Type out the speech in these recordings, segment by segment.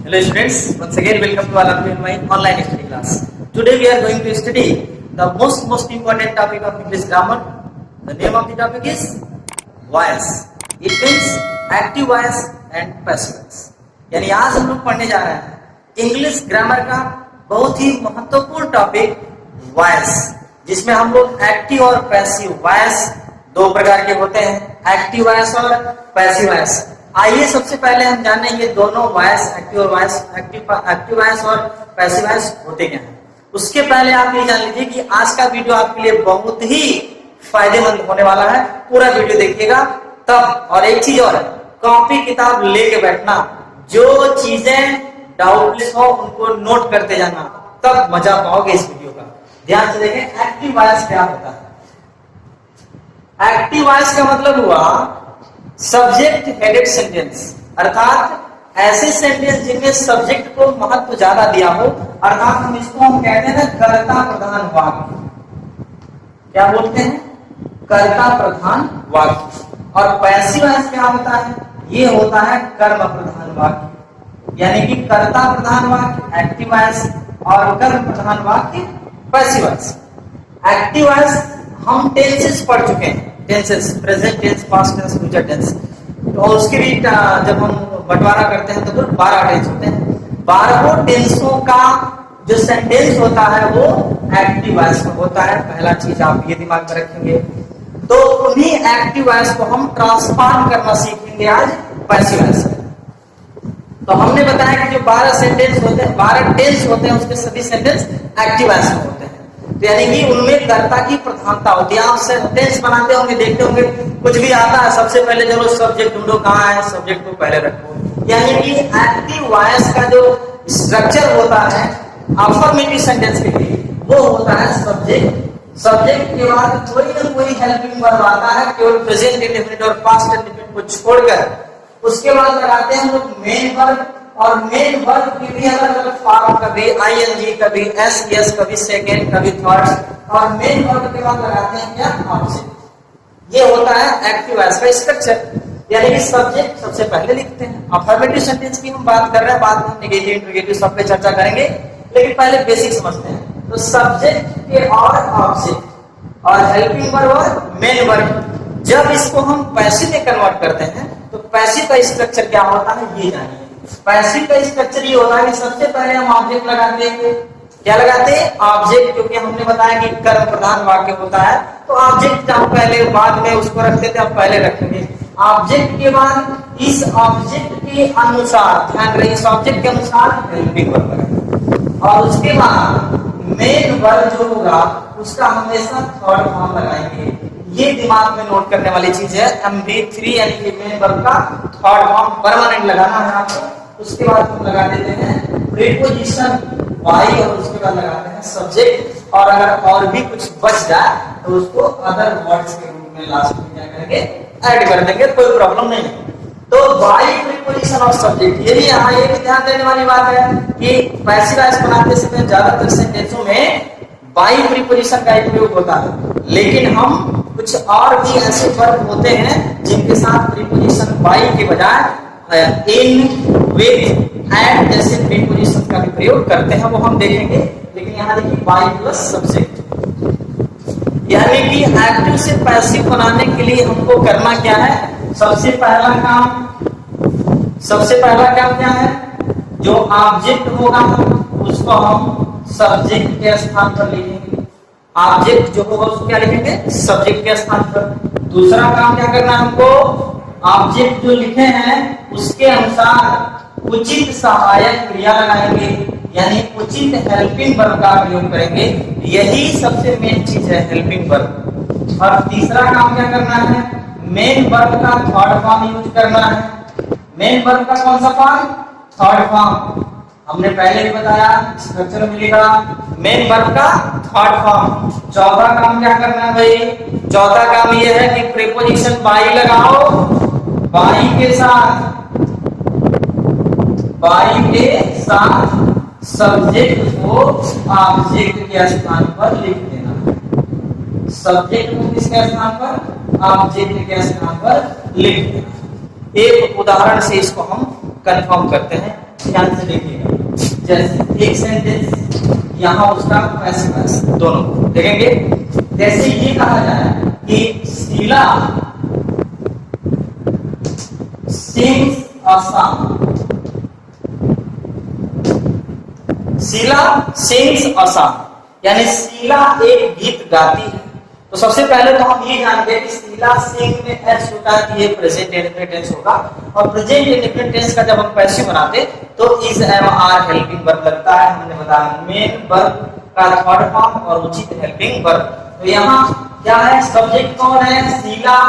Hello students, once again welcome to all of you in my online study class. Today we are going to study the most important topic of English grammar. The name of the topic is voice. It means active voice and passive voice. यानी आज हम लोग पढ़ने जा रहे हैं English grammar का बहुत ही महत्वपूर्ण टॉपिक वॉइस, जिसमें हम लोग एक्टिव और पैसिव वॉइस दो प्रकार के होते हैं, एक्टिव वॉइस और पैसिव वॉइस। आइए सबसे पहले हम जाने ये दोनों वॉइस, एक्टिव वॉइस और पैसिव वॉइस होते क्या हैं। उसके पहले आप ये जान लीजिए कि आज का वीडियो आपके लिए बहुत ही फायदेमंद होने वाला है, पूरा वीडियो देखिएगा तब। और एक चीज और है, कॉपी किताब लेके बैठना, जो चीजें डाउटलेस हो उनको नोट करते जाना, तब मजा पाओगे इस वीडियो का। ध्यान से देखें एक्टिव वॉइस क्या होता है। एक्टिव वॉइस का मतलब हुआ सब्जेक्ट हेडेड सेंटेंस, अर्थात ऐसे सेंटेंस जिनमें सब्जेक्ट को महत्व ज्यादा दिया हो, अर्थात हम इसको हम कहते हैं कर्ता प्रधान वाक्य। क्या बोलते हैं? कर्ता प्रधान वाक्य। और पैसिव वॉइस क्या होता है? ये होता है कर्म प्रधान वाक्य, यानी कि कर्ता प्रधान वाक्य एक्टिव वॉइस और कर्म प्रधान वाक्य पैसिव वॉइस। एक्टिव वॉइस हम टेंसेस पढ़ चुके हैं, tenses present tense, past tense, future tense. तो उसके भी जब हम बंटवारा करते हैं तो कुल 12 टेंस होते हैं। 12 टेंसों का जो सेंटेंस होता है वो एक्टिव वॉइस में होता है। पहला चीज आप ये दिमाग में रखेंगे। तो उन्हीं एक्टिव वॉइस को हम ट्रांसफॉर्म करना सीखेंगे आज पैसिव वॉइस में। तो हमने बताया कि जो 12 सेंटेंस होते हैं, 12 टेंस होते हैं, उसके सभी सेंटेंस एक्टिव वॉइस में होते हैं। तो यानी कि उनमें कर्ता की प्रधानता होती है। आप सेंटेंस बनाते होंगे, देखते होंगे, कुछ भी आता है सबसे पहले चलो सब्जेक्ट ढूंढो, कहाँ है, सब्जेक्ट को पहले रखो। यानी कि एक्टिव वॉइस का जो स्ट्रक्चर होता है अफर्मेटिव सेंटेंस के लिए, वो होता है सब्जेक्ट। सब्जेक्ट के बाद कोई ना कोई हेल्पिंग वर्ब आता है, केवल प्रेजेंट इंडेफिनिट और पास्ट इंडेफिनिट को छोड़कर। उसके बाद लगाते हैं हम लोग मेन वर्ब, और मेन वर्ब की भी अलग अलग फॉर्म, कभी आईएनजी, कभी एस, कभी सेकंड, कभी थर्ड। और मेन वर्ब के बाद लगाते हैं क्या? ऑब्जेक्ट। ये होता है एक्टिव वॉइस का स्ट्रक्चर। यानी कि सब्जेक्ट सबसे पहले लिखते हैं। अफर्मेटिव सेंटेंस की हम बात कर रहे हैं, बाद में नेगेटिव इंट्रोगेटिव सब पे चर्चा करेंगे, लेकिन पहले बेसिक समझते हैं। तो सब्जेक्ट के और ऑब्जेक्ट और हेल्पिंग वर्ब और मेन वर्ब, जब इसको हम पैसिव में कन्वर्ट करते हैं तो पैसिव का स्ट्रक्चर क्या होता है ये जानिए। पैसिव का स्ट्रक्चर ये होता है कि सबसे पहले हम ऑब्जेक्ट लगाते हैं। क्या लगाते हैं? ऑब्जेक्ट, क्योंकि हमने बताया कि कर्म प्रधान वाक्य होता है, तो ऑब्जेक्ट हम पहले बाद में उसको रखते थे, अब पहले रखेंगे। ऑब्जेक्ट के बाद इस ऑब्जेक्ट के अनुसार, ध्यान रहे, इस ऑब्जेक्ट के अनुसार हेल्पिंग वर्ब लगाएंगे। और उसके बाद मेन वर्ब जो होगा उसका हमेशा थर्ड फॉर्म लगाएंगे। ये दिमाग में नोट करने वाली चीज है। MB3 यानी कि मेन वर्ब का थर्ड फॉर्म परमानेंट लगाना है आपको। उसके बाद हम लगा देते हैं प्रीपोजिशन वाई, और उसके बाद लगाते हैं सब्जेक्ट। और अगर और भी कुछ बच जाए तो उसको अदर वर्ड्स के रूप में लास्ट में क्या करेंगे? ऐड कर देंगे, कोई प्रॉब्लम नहीं। तो वाई प्रीपोजिशन और सब्जेक्ट, ये भी यहाँ ये भी ध्यान देने वाली बात है कि पैसिव वॉइस बनाते समय ज्यादातर सेंटेंसों में बाई प्रीपोजिशन का उपयोग होता है, लेकिन हम कुछ और भी ऐसे वर्ब होते हैं जिनके साथ प्रीपोजिशन बाई के बजाय इन, विद, एंड जैसे प्रीपोजिशन का भी प्रयोग करते हैं, वो हम देखेंगे। लेकिन यहाँ देखिए बाई प्लस सब्जेक्ट, यानी कि एक्टिव से पैसिव बनाने के लिए हमको करना क्या है? सबसे पहला काम क्या है? जो ऑब्जेक्ट होगा उसको हम सब्जेक्ट के स्थान पर लिखेंगे। ऑब्जेक्ट जो होगा उसको क्या लिखेंगे? सब्जेक्ट के स्थान पर। दूसरा काम क्या करना है हमको? ऑब्जेक्ट जो लिखे हैं उसके अनुसार उचित सहायक क्रिया लगाएंगे, यानी उचित हेल्पिंग वर्ब का प्रयोग करेंगे। यही सबसे मेन चीज है, हेल्पिंग वर्ब। और तीसरा काम क्या करना है? मेन वर्ब का थर्ड फॉर्म यूज करना है। मेन वर्ब का कौन सा फॉर्म? Third form. हमने पहले भी बताया, स्ट्रक्चर मिलेगा मेन वर्ब का थर्ड फॉर्म। चौथा काम क्या करना है भाई? चौथा काम ये है कि प्रीपोजिशन बाई लगाओ, बाई के साथ सब्जेक्ट को ऑब्जेक्ट के स्थान पर लिख देना। सब्जेक्ट को किसके स्थान पर? ऑब्जेक्ट के स्थान पर लिख देना। एक उदाहरण से इसको हम कंफर्म करते हैं। ध्यान से देखिएगा। जैसे एक सेंटेंस यहाँ उसका पैसिव दोनों देखेंगे। जैसे ये कहा जाए कि Sheela sings a song, Sheela sings a song, यानी शीला एक गीत गाती है। तो सबसे पहले तो हम ये जानते हैं कि शीला सिंग में एस होता है कि ये प्रेजेंट इंडेफिनिट टेंस होगा, और प्रेजेंट इंडेफिनिट टेंस का जब हम पैसिव बनाते तो is am are helping verb लगता है। हमने बताया मेन वर्ब का थर्ड फॉर्म और उचित हेल्पिंग वर्ब। तो यहाँ क्या है, सब्जेक्ट कौन है शीला,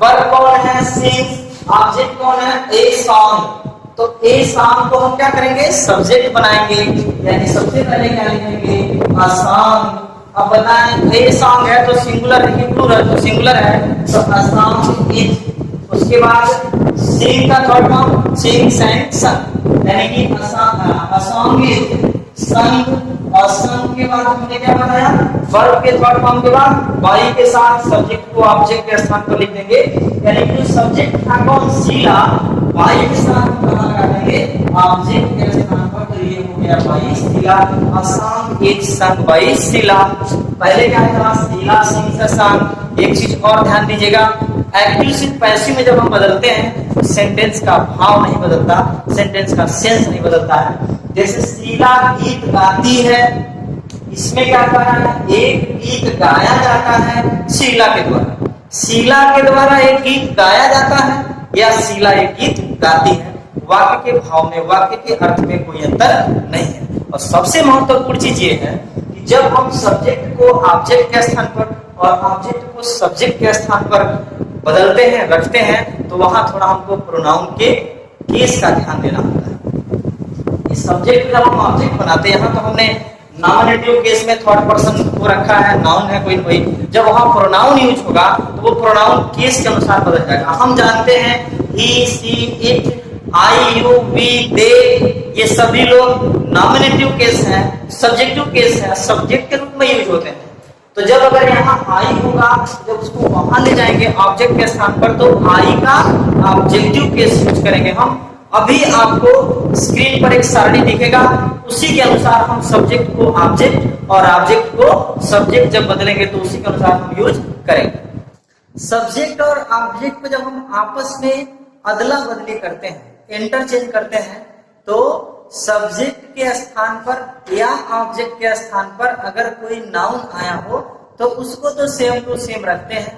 वर्ब कौन है सिंग्स, ऑब्जेक्ट कौन है ए सॉन्ग। तो ए सॉन्ग को हम क्या करेंगे, सब्जेक्ट बनाएंगे, यानी सबसे पहले क्या लिखेंगे अ सॉन्ग। अब बताएं ए सॉन्ग है तो सिंगुलर है कि प्लूरल, तो सिंगुलर है तो अ सॉन्ग इज। उसके बाद सिंग का थर्ड फॉर्म सिंग sang sung, यानी कि अ सॉन्ग इज संग। और संग के बाद हमने क्या बताया, वर्ब के थर्ड फॉर्म के बाद बाई के साथ सब्जेक्ट को ऑब्जेक्ट के स्थान पर लिख देंगे, यानी कि सब्जेक्ट था कौन शीला, बाई के साथ कहां लगा देंगे ऑब्जेक्ट के स्थान पर, तो ये हो गया by Sheela. A song is sung by Sheela. पहले क्या था शीला सिंग्स अ सॉन्ग। एक चीज और ध्यान दीजिएगा, एक्टिव से पैसिव में जब हम बदलते हैं तो सेंटेंस का भाव नहीं बदलता, सेंटेंस का सेंस नहीं बदलता है। जैसे शीला गीत गाती है, इसमें क्या कहा है, एक गीत गाया जाता है शीला के द्वारा। शीला के द्वारा एक गीत गाया जाता है या शीला एक गीत गाती है। वाक्य के भाव में, वाक्य के अर्थ में कोई अंतर नहीं है। और सबसे महत्वपूर्ण चीज ये है कि जब हम सब्जेक्ट को ऑब्जेक्ट के स्थान पर और ऑब्जेक्ट को सब्जेक्ट के स्थान पर बदलते हैं, रखते हैं, तो वहां थोड़ा हमको प्रोनाउन के केस का ध्यान देना होता है। इस सब्जेक्ट जब हम ऑब्जेक्ट बनाते हैं, यहाँ तो हमने नॉमिनेटिव केस में थर्ड पर्सन को रखा है, नाउन है कोई कोई, जब वहां प्रोनाउन यूज होगा तो वो प्रोनाउन केस के अनुसार बदल जाएगा। हम जानते हैं ही, सी, इट, आई, यू, वी, दे, ये सभी लोग नॉमिनेटिव केस हैं, सब्जेक्टिव केस है, सब्जेक्ट के रूप में यूज होते हैं। तो जब अगर यहाँ आई होगा, जब उसको वहां ले जाएंगे ऑब्जेक्ट के स्थान पर, तो आई का ऑब्जेक्टिव केस यूज करेंगे हम। अभी आपको स्क्रीन पर एक सारणी दिखेगा, उसी के अनुसार हम सब्जेक्ट को ऑब्जेक्ट और ऑब्जेक्ट को सब्जेक्ट जब बदलेंगे तो उसी के अनुसार हम यूज करेंगे। सब्जेक्ट और ऑब्जेक्ट को जब हम आपस में अदला बदली करते हैं, इंटरचेंज करते हैं, तो सब्जेक्ट के स्थान पर या ऑब्जेक्ट के स्थान पर अगर कोई नाउन आया हो तो उसको तो सेम टू सेम रखते हैं,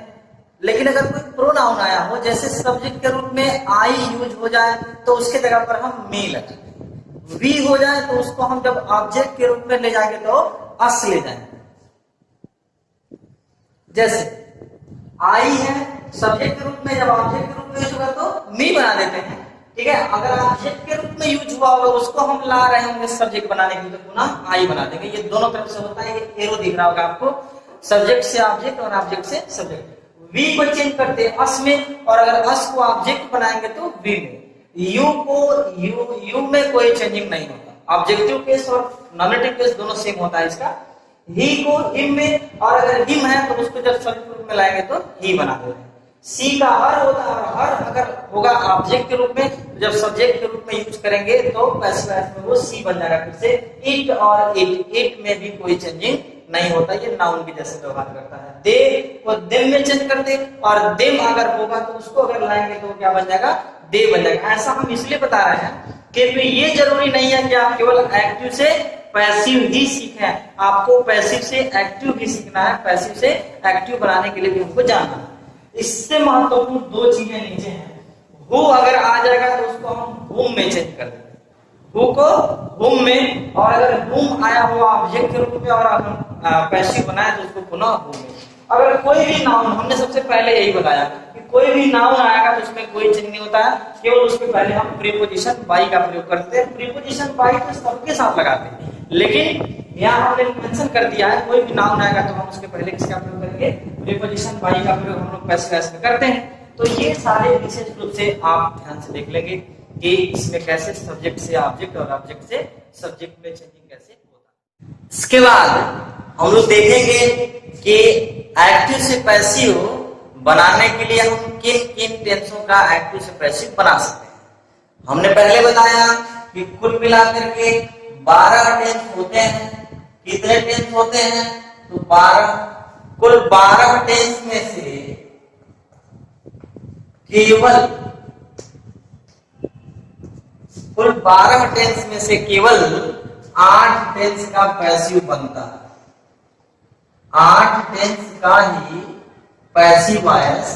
लेकिन अगर कोई प्रोनाउन आया हो, जैसे सब्जेक्ट के रूप में आई यूज हो जाए तो उसके जगह पर हम मे लगाएंगे, वी हो जाए तो उसको हम जब ऑब्जेक्ट के रूप में ले जाएंगे तो अस ले जाएंगे। जैसे आई है सब्जेक्ट के रूप में, जब ऑब्जेक्ट के रूप में यूज होगा तो मी बना देते हैं, ठीक है। अगर ऑब्जेक्ट के रूप में यूज हुआ होगा, उसको हम ला रहे होंगे सब्जेक्ट बनाने के लिए, तो पुनः आई बना देंगे। ये दोनों तरफ से होता है, ये एरो दिख रहा होगा आपको, सब्जेक्ट से ऑब्जेक्ट और ऑब्जेक्ट से सब्जेक्ट। वी को चेंज करते हैं अस में, और अगर अस को ऑब्जेक्ट बनाएंगे तो वी में। यू को यू में कोई चेंजिंग नहीं होता, ऑब्जेक्टिव केस और नॉमिनेटिव केस दोनों सेम होता है इसका। ही को हिम में, और अगर हिम है तो उसको जब सब्जेक्ट रूप में लाएंगे तो ही बना देते हैं। सी का हर होता है, और हर अगर होगा ऑब्जेक्ट के रूप में, तो जब सब्जेक्ट के रूप में यूज करेंगे तो पैसिव में वो सी बन जाएगा। फिर से इट और इट में भी कोई चेंजिंग नहीं होता, ये नाउन की जैसे व्यवहार करता है। दे को देम में चेंज करते, और देम अगर होगा तो उसको अगर लाएंगे तो क्या बन जाएगा, दे बन जाएगा। ऐसा हम इसलिए बता रहे हैं कि ये जरूरी नहीं है कि आप केवल एक्टिव से पैसिव ही सीखें, आपको पैसिव से एक्टिव भी सीखना है, पैसिव से एक्टिव बनाने के लिए भी हमको जानना है। इससे महत्वपूर्ण दो चीजें नीचे हैं। हु अगर आ जाएगा तो उसको हम हुम में चेंज कर देंगे, हु को हुम में, और अगर हुम आया हुआ ऑब्जेक्ट के रूप में और हम पैसिव बनाए तो उसको पुनः हुम में। अगर कोई भी नाउन, हमने सबसे पहले यही बताया कि कोई भी नाउन आएगा तो उसमें कोई चेंज नहीं होता है, केवल उसके पहले हम प्रीपोजिशन बाई का प्रयोग करते हैं। प्रीपोजिशन बाई तो सबके साथ लगाते हैं, लेकिन यहाँ हमने मेंशन कर दिया है कोई भी नाउन आएगा तो हम उसके पहले किसका प्रयोग करेंगे, प्रीपोजिशन बाई का प्रयोग हम लोग पैसिव में करते हैं। तो ये सारे विशेष रूप से आप ध्यान से देख लेंगे कि इसमें कैसे सब्जेक्ट से ऑब्जेक्ट और ऑब्जेक्ट से सब्जेक्ट में चेंजिंग कैसे होता है। इसके बाद हम लोग देखेंगे कि एक्टिव से पैसिव बनाने के लिए हम किन किन टेंसों का एक्टिव से पैसिव बना सकते हैं। हमने पहले बताया कि कुल मिलाकर के 12 टेंस होते हैं। कितने टेंस होते हैं? तो 12। कुल 12 टेंस में से केवल कुल 12 टेंस में से केवल 8 टेंस का पैसिव बनता है। 8 टेंस का ही पैसिव वॉइस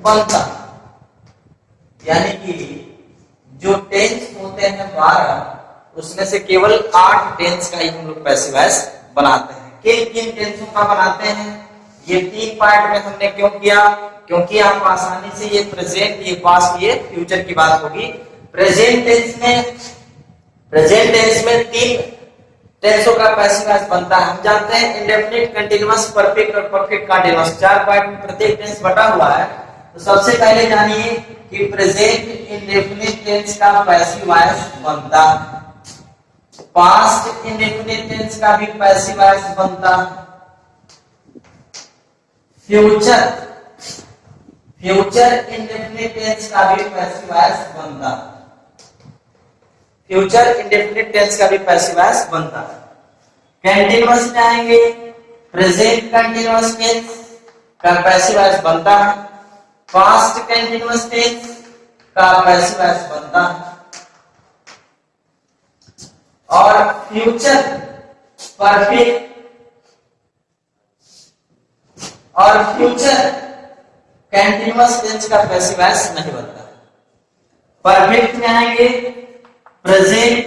बनता है। यानी कि जो टेंस होते हैं 12 उसमें से केवल 8 टेंस का ही हम लोग पैसिव वॉइस बनाते हैं। किन किन टेंसों का बनाते हैं? ये 3 पार्ट में हमने क्यों किया? क्योंकि आप आसानी से ये प्रेजेंट, ये पास्ट, ये फ्यूचर की बात होगी। प्रेजेंट टेंस में 3 टेंसों का पैसिव वॉइस बनता है। हम जानते हैं इंडेफिनिट, कंटीन्यूअस, परफेक्ट और परफेक्ट कंटीन्यूअस, 4 पार्ट में प्रत्येक टेंस बटा हुआ है। तो सबसे पहले जानिए कि प्रेजेंट इंडेफिनिट टेंस का पैसिव वॉइस बनता है। पास्ट इंडेफिनिट टेंस का भी पैसिव वॉइस बनता है। फ्यूचर इंडेफिनिट टेंस का भी पैसिव वॉइस बनता है। फ्यूचर इंडेफिनिट टेंस का भी पैसिव वॉइस बनता है। कंटीन्यूअस में आएंगे, प्रेजेंट कंटीन्यूअस टेंस का पैसिव वॉइस बनता है। पास्ट कंटीन्यूअस टेंस का पैसिव वॉइस बनता है। और फ्यूचर परफेक्ट और फ्यूचर कंटीन्यूअस टेंस का पैसिव वॉइस नहीं बनता है। परफेक्ट में आएंगे, प्रेजेंट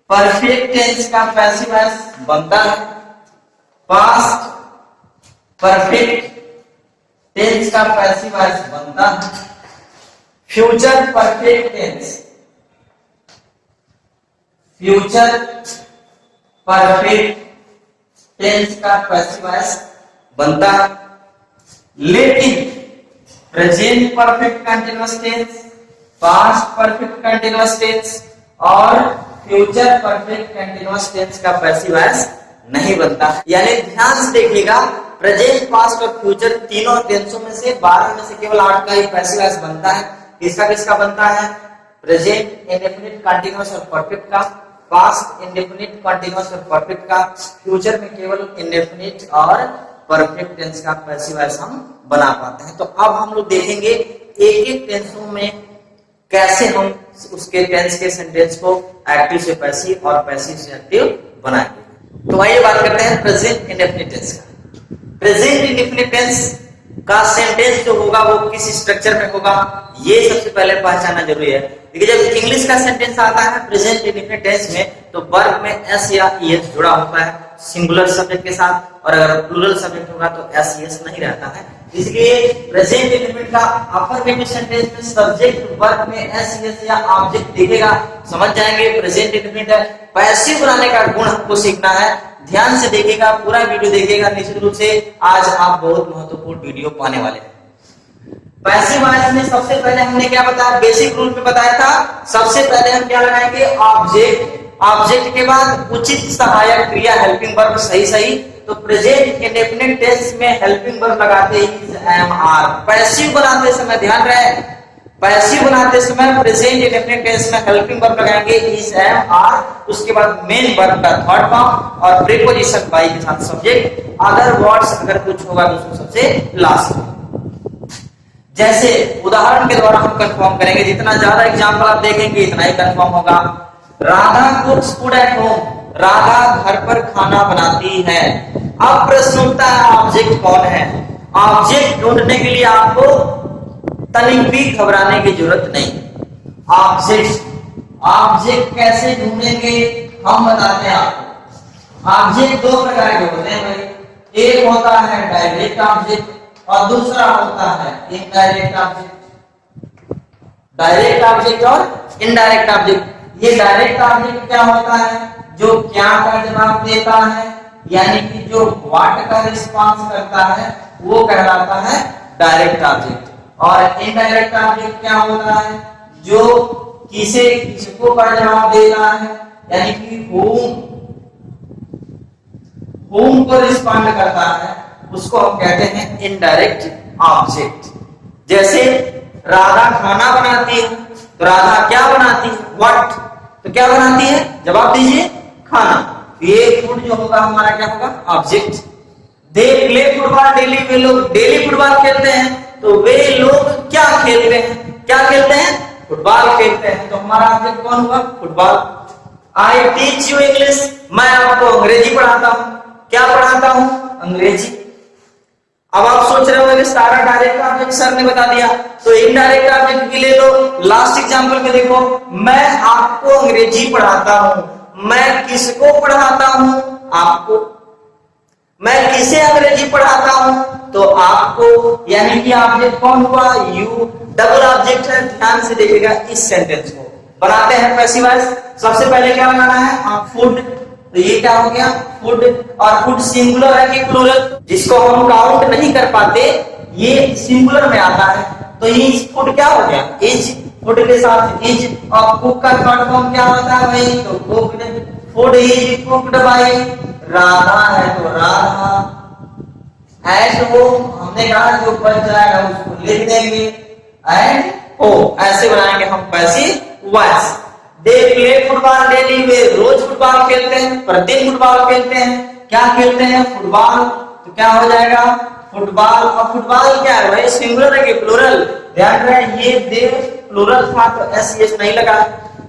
परफेक्ट टेंस का पैसिव वॉइस बनता है। पास्ट परफेक्ट टेंस का पैसिव वॉइस बनता है। Future perfect tense, future perfect tense का पैसिव वॉइस बनता है। लेकिन present perfect continuous tense, past perfect continuous tense और फ्यूचर परफेक्ट कंटीन्यूअस टेंस का पैसिव वॉइस नहीं बनता। यानी ध्यान से देखिएगा, प्रेजेंट, पास्ट और फ्यूचर तीनों टेंसों में से 12 में से केवल 8 का ही पैसिव वॉइस बनता है। किसका किसका बनता है? प्रेजेंट इंडेफिनिट कंटीन्यूअस और परफेक्ट का, पास्ट इंडेफिनिट कंटीन्यूअस और परफेक्ट का, फ्यूचर में केवल इंडेफिनिट और परफेक्ट टेंस का पैसिव वॉइस हम बना पाते हैं। तो अब हम लोग देखेंगे एक एक टेंसों में कैसे हम उसके टेंस के सेंटेंस को एक्टिव से पैसिव और पैसिव से एक्टिव बनाएंगे। तो आइए बात करते हैं प्रेजेंट इंडेफिनिट टेंस का। प्रेजेंट इंडेफिनिट टेंस का सेंटेंस जो होगा वो किस स्ट्रक्चर में होगा, ये सबसे पहले पहचानना जरूरी है। देखिए, जब इंग्लिश का सेंटेंस आता है प्रेजेंट इंडेफिनिट टेंस में, तो वर्ब में एस या ईएस जुड़ा होता है सिंगुलर सब्जेक्ट के साथ, और अगर प्लूरल सब्जेक्ट होगा तो एस ईएस नहीं रहता है। इसलिए प्रेजेंट इंडेफिनिट का अफर्मेटिव सेंटेंस में सब्जेक्ट वर्ब में एस ईएस या ऑब्जेक्ट दिखेगा, समझ जाएंगे प्रेजेंट इंडेफिनिट है। पैसिव बनाने का गुण हमको सीखना है। ध्यान से देखिएगा, पूरा वीडियो देखिएगा, निश्चित रूप से आज आप बहुत महत्वपूर्ण वीडियो पाने वाले हैं। पैसिव वॉइस में सबसे पहले हमने क्या बताया, बेसिक रूल पे बताया था। सबसे पहले हम क्या लगाएंगे, ऑब्जेक्ट। ऑब्जेक्ट के बाद उचित सहायक क्रिया हेल्पिंग वर्ब, सही। तो प्रेजेंट इंडेफिनिट टेंस में हेल्पिंग वर्ब लगाते इज, एम, आर। पैसिव बनाते समय ध्यान रहे, पैसिव बनाते समय प्रेजेंट इंडेफिनिट टेंस में हेल्पिंग वर्ब लगाएंगे इज, एम, आर। उसके बाद मेन वर्ब का थर्ड फॉर्म और प्रीपोजिशन बाई के साथ सब्जेक्ट। अदर वर्ड्स अगर कुछ होगा तो उसको सबसे लास्ट में। जैसे उदाहरण के द्वारा हम कंफर्म करेंगे, जितना ज्यादा एग्जांपल आप देखेंगे इतना ही कंफर्म होगा। Radha कुक्स food at home, Radha घर पर खाना बनाती है। अब प्रश्न उठता है ऑब्जेक्ट कौन है। ऑब्जेक्ट ढूंढने के लिए आपको तनिक भी घबराने की जरूरत नहीं। ऑब्जेक्ट कैसे ढूंढेंगे हम बताते हैं आपको। ऑब्जेक्ट 2 प्रकार के होते हैं भाई, एक होता है डायरेक्ट ऑब्जेक्ट और दूसरा होता है इनडायरेक्ट ऑब्जेक्ट। डायरेक्ट ऑब्जेक्ट और इनडायरेक्ट ऑब्जेक्ट। ये डायरेक्ट ऑब्जेक्ट क्या होता है, जो क्या का जवाब देता है, यानी कि जो व्हाट का रिस्पांस करता है वो कहलाता है डायरेक्ट ऑब्जेक्ट। और इनडायरेक्ट ऑब्जेक्ट क्या होता है, जो किसको का जवाब देता है, यानी कि होम को रिस्पॉन्ड करता है, उसको हम कहते हैं इनडायरेक्ट ऑब्जेक्ट। जैसे राधा खाना बनाती है, तो राधा क्या बनाती है, व्हाट। तो क्या बनाती है? जवाब दीजिए, खाना। ये फूड जो होगा हमारा क्या होगा? Object. They play football daily, वे लोग डेली फुटबॉल खेलते हैं। तो वे लोग क्या खेलते हैं? क्या खेलते हैं? फुटबॉल खेलते हैं। तो हमारा ऑब्जेक्ट कौन हुआ? Football. I teach you English, मैं आपको अंग्रेजी पढ़ाता हूं। क्या पढ़ाता हूं? अंग्रेजी। अब आप सोच रहे होंगे सारा डायरेक्ट ऑब्जेक्ट सर ने बता दिया, तो इनडायरेक्ट ऑब्जेक्ट भी ले लो। लास्ट एग्जांपल में देखो, मैं आपको अंग्रेजी पढ़ाता हूं। मैं किसको पढ़ाता हूं? आपको। मैं किसे अंग्रेजी पढ़ाता हूं? तो आपको। यानी कि ऑब्जेक्ट कौन हुआ? यू। डबल ऑब्जेक्ट है, ध्यान से देखिएगा इस सेंटेंस को। बनाते हैं पैसिव वॉइस। सबसे पहले क्या बनाना है? फूड। तो ये क्या हो गया? फूड। और फूड सिंगुलर है कि प्लूरल? जिसको हम काउंट नहीं कर पाते, ये सिंगुलर में आता है। तो इज फूड क्या हो गया? इज। फूड के साथ इज। और कुक का शॉर्ट फॉर्म क्या होता है भाई? तो cooked. Food is cooked bye Radha है तो राधा। एट होम, हमने कहा जो बच जाएगा उसको लिख देंगे एट होम। ऐसे बनाएंगे हम passive voice. They play football daily, वे रोज फुटबॉल खेलते हैं, प्रतिदिन फुटबॉल खेलते हैं। क्या खेलते हैं? फुटबॉल। तो क्या हो जाएगा? फुटबॉल। और फुटबॉल क्या है भाई? सिंगुलर है कि प्लूरल? ध्यान रहे, ये दे प्लूरल था तो एस एस नहीं लगा।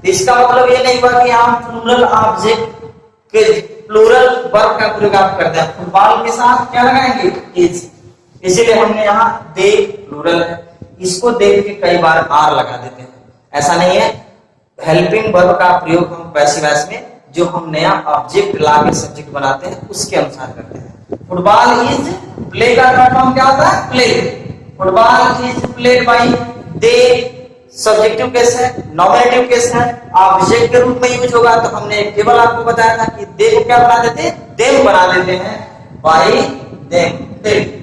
इसका मतलब ये नहीं हुआ कि हम प्लूरल ऑब्जेक्ट के प्लूरल वर्ब का प्रयोग आप करते हैं। फुटबॉल के साथ क्या लगाएंगे? इज। इसीलिए हमने यहाँ दे प्लूरल है, इसको देख के कई बार आर लगा देते हैं। ऐसा नहीं है। हेल्पिंग वर्ब का प्रयोग हम पैसिव वॉइस में जो हम नया ऑब्जेक्ट ला के सब्जेक्ट बनाते हैं उसके अनुसार करते हैं। फुटबॉल इज प्ले का फॉर्म क्या होता है? Play. Football is played by they. Subjective case है, नॉमिनेटिव केस है, ऑब्जेक्ट के रूप में यूज होगा। तो हमने एक टेबल आपको बताया था कि दे को क्या बना देते हैं? देम बना देते हैं, बाय देम।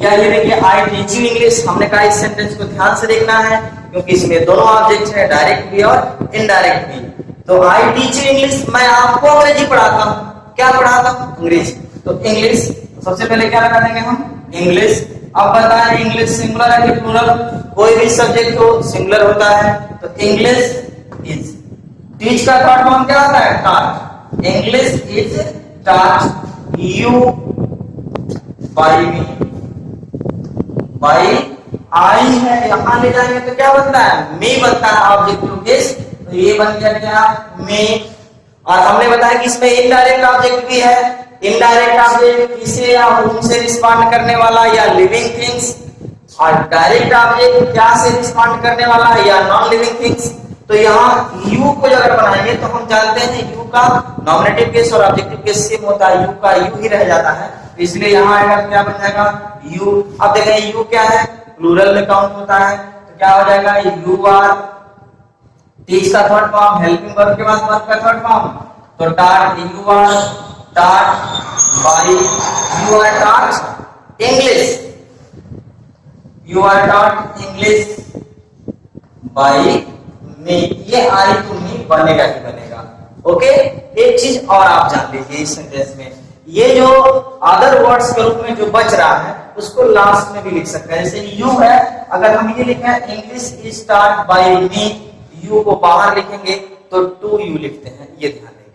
या ये देखिए, आई टीच यू इंग्लिश, हमने कहा इस सेंटेंस को ध्यान से देखना है क्योंकि इसमें दोनों ऑब्जेक्ट है, डायरेक्ट भी और इनडायरेक्ट भी। तो आई टीच यू इंग्लिश, मैं आपको अंग्रेजी पढ़ाता हूं। क्या पढ़ाता हूं? अंग्रेजी। तो इंग्लिश, सबसे पहले क्या लगा देंगे हम? इंग्लिश। अब बताएं इंग्लिश सिंगुलर है कि प्लूरल? कोई भी सब्जेक्ट हो सिंगुलर होता है। तो इंग्लिश इज। टीच का थर्ड फॉर्म क्या होता है? Taught. English is taught you by me. By I है, यहां ले जाएंगे तो क्या बनता है? मे बनता है ऑब्जेक्टिव केस। तो ये बन गया क्या? मे। और हमने बताया कि इसमें इनडायरेक्ट ऑब्जेक्ट भी है। इनडायरेक्ट ऑब्जेक्ट किसे या whom से रिस्पॉन्ड करने वाला या लिविंग थिंग्स, और डायरेक्ट ऑब्जेक्ट क्या से रिस्पॉन्ड करने वाला या नॉन लिविंग थिंग्स। तो यहाँ यू को अगर बनाएंगे तो हम जानते हैं यू का नॉमिनेटिव केस और ऑब्जेक्टिव केस सेम होता है, यू का यू ही रह जाता है। इसलिए यहाँ आएगा क्या बन जाएगा? यू। अब देखें यू क्या है? प्लूरल में काउंट होता है। तो क्या हो जाएगा? You are. टीच का थर्ड फॉर्म, हेल्पिंग वर्ब के बाद वर्ब का थर्ड फॉर्म। तो taught, you are taught by, you are taught English. You are taught English by me. ये आई टू मी बनेगा ही बनेगा। ओके। एक चीज और आप जान लीजिए इस सेंटेंस में, ये जो अदर वर्ड्स के रूप में जो बच रहा है उसको लास्ट में भी लिख सकते हैं। जैसे यू है, अगर हम ये लिखें English is taught by me, you को बाहर लिखेंगे तो टू यू लिखते हैं, ये ध्यान देंगे।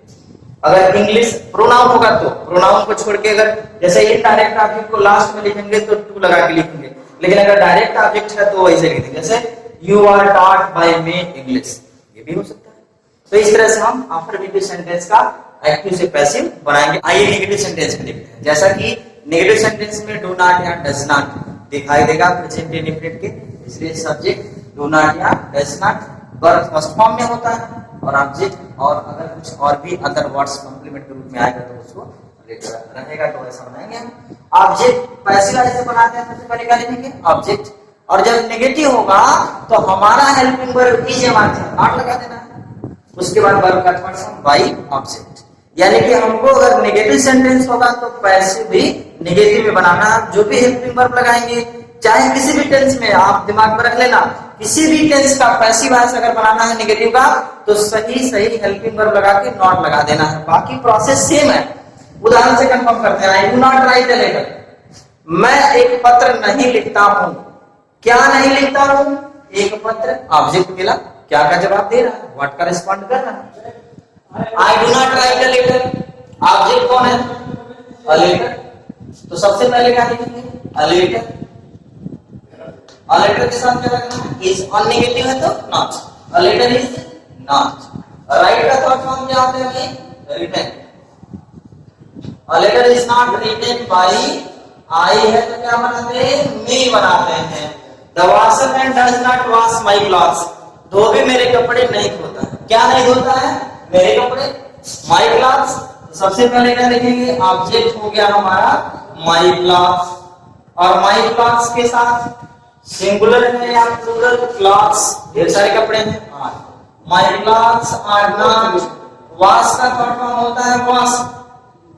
अगर इंग्लिश प्रोनाउन होगा तो प्रोनाउन को छोड़ के अगर जैसे इनडायरेक्ट ऑब्जेक्ट को लास्ट में लिखेंगे तो टू लगा के लिखेंगे, लेकिन अगर डायरेक्ट ऑब्जेक्ट है तो वैसे लिख देंगे, जैसे you are taught by me English, ये भी हो सकता है। तो इस तरह से हम अफर्मेटिव सेंटेंस का एक्टिव से पैसिव बनाएंगे। आइए नेगेटिव सेंटेंस में देखते हैं। जैसा कि नेगेटिव सेंटेंस में डू नॉट या डज नॉट दिखाई देगा प्रेजेंट इंडेफिनिट के, इसलिए सब्जेक्ट डू नॉट या does not verb first form में होता है और ऑब्जेक्ट, और अगर कुछ और भी अदर वर्ड्स कॉम्प्लीमेंट के रूप में आएगा तो उसको रहेगा, तो ऐसा बनाएंगे हम। ऑब्जेक्ट पैसिव ऐसे बनाते हैं, सबसे पहले क्या लिखेंगे? ऑब्जेक्ट। और जब नेगेटिव होगा तो हमारा हेल्पिंग वर्ब इज नॉट लगा देना है, उसके बाद वर्ब का थर्ड फॉर्म बाय ऑब्जेक्ट। यानी कि हमको अगर नेगेटिव सेंटेंस होगा तो पैसिव भी नेगेटिव में बनाना है। जो भी हेल्पिंग वर्ब लगाएंगे चाहे किसी भी टेंस में, आप दिमाग में रख लेना, किसी भी टेंस का पैसिव वॉइस अगर बनाना है नेगेटिव का तो सही सही हेल्पिंग वर्ब लगा के नॉट लगा देना है, बाकी प्रोसेस सेम है। उदाहरण से कंफर्म करते हैं, I do not write a letter, मैं एक पत्र नहीं लिखता हूं। क्या नहीं लिखता हूं? एक पत्र, ऑब्जेक्ट मिला, क्या का जवाब दे रहा है, व्हाट का रिस्पॉन्ड कर रहा है। I do not write a letter, object कौन है, अ लेटर, तो सबसे पहले क्या लिखेंगे, अ लेटर। अ लेटर के साथ क्या लगना है, इज ऑन नेगेटिव है तो not, a letter is not. Write का थर्ड फॉर्म क्या होता है, written. A letter is not written by, I है तो क्या बनाते हैं, मी बनाते हैं। The washerman does not wash my clothes, धोबी मेरे कपड़े नहीं धोता है, क्या नहीं धोता है, मेरे कपड़े। माई क्लॉथ्स, तो सबसे पहले क्या लिखेंगे, ऑब्जेक्ट हो गया हमारा माई क्लॉथ्स, और माई क्लॉथ्स के साथ सिंगुलर है या प्लूरल, क्लॉथ्स ढेर सारे कपड़े हैं। My clothes are not, wash का थर्ड फॉर्म होता है wash,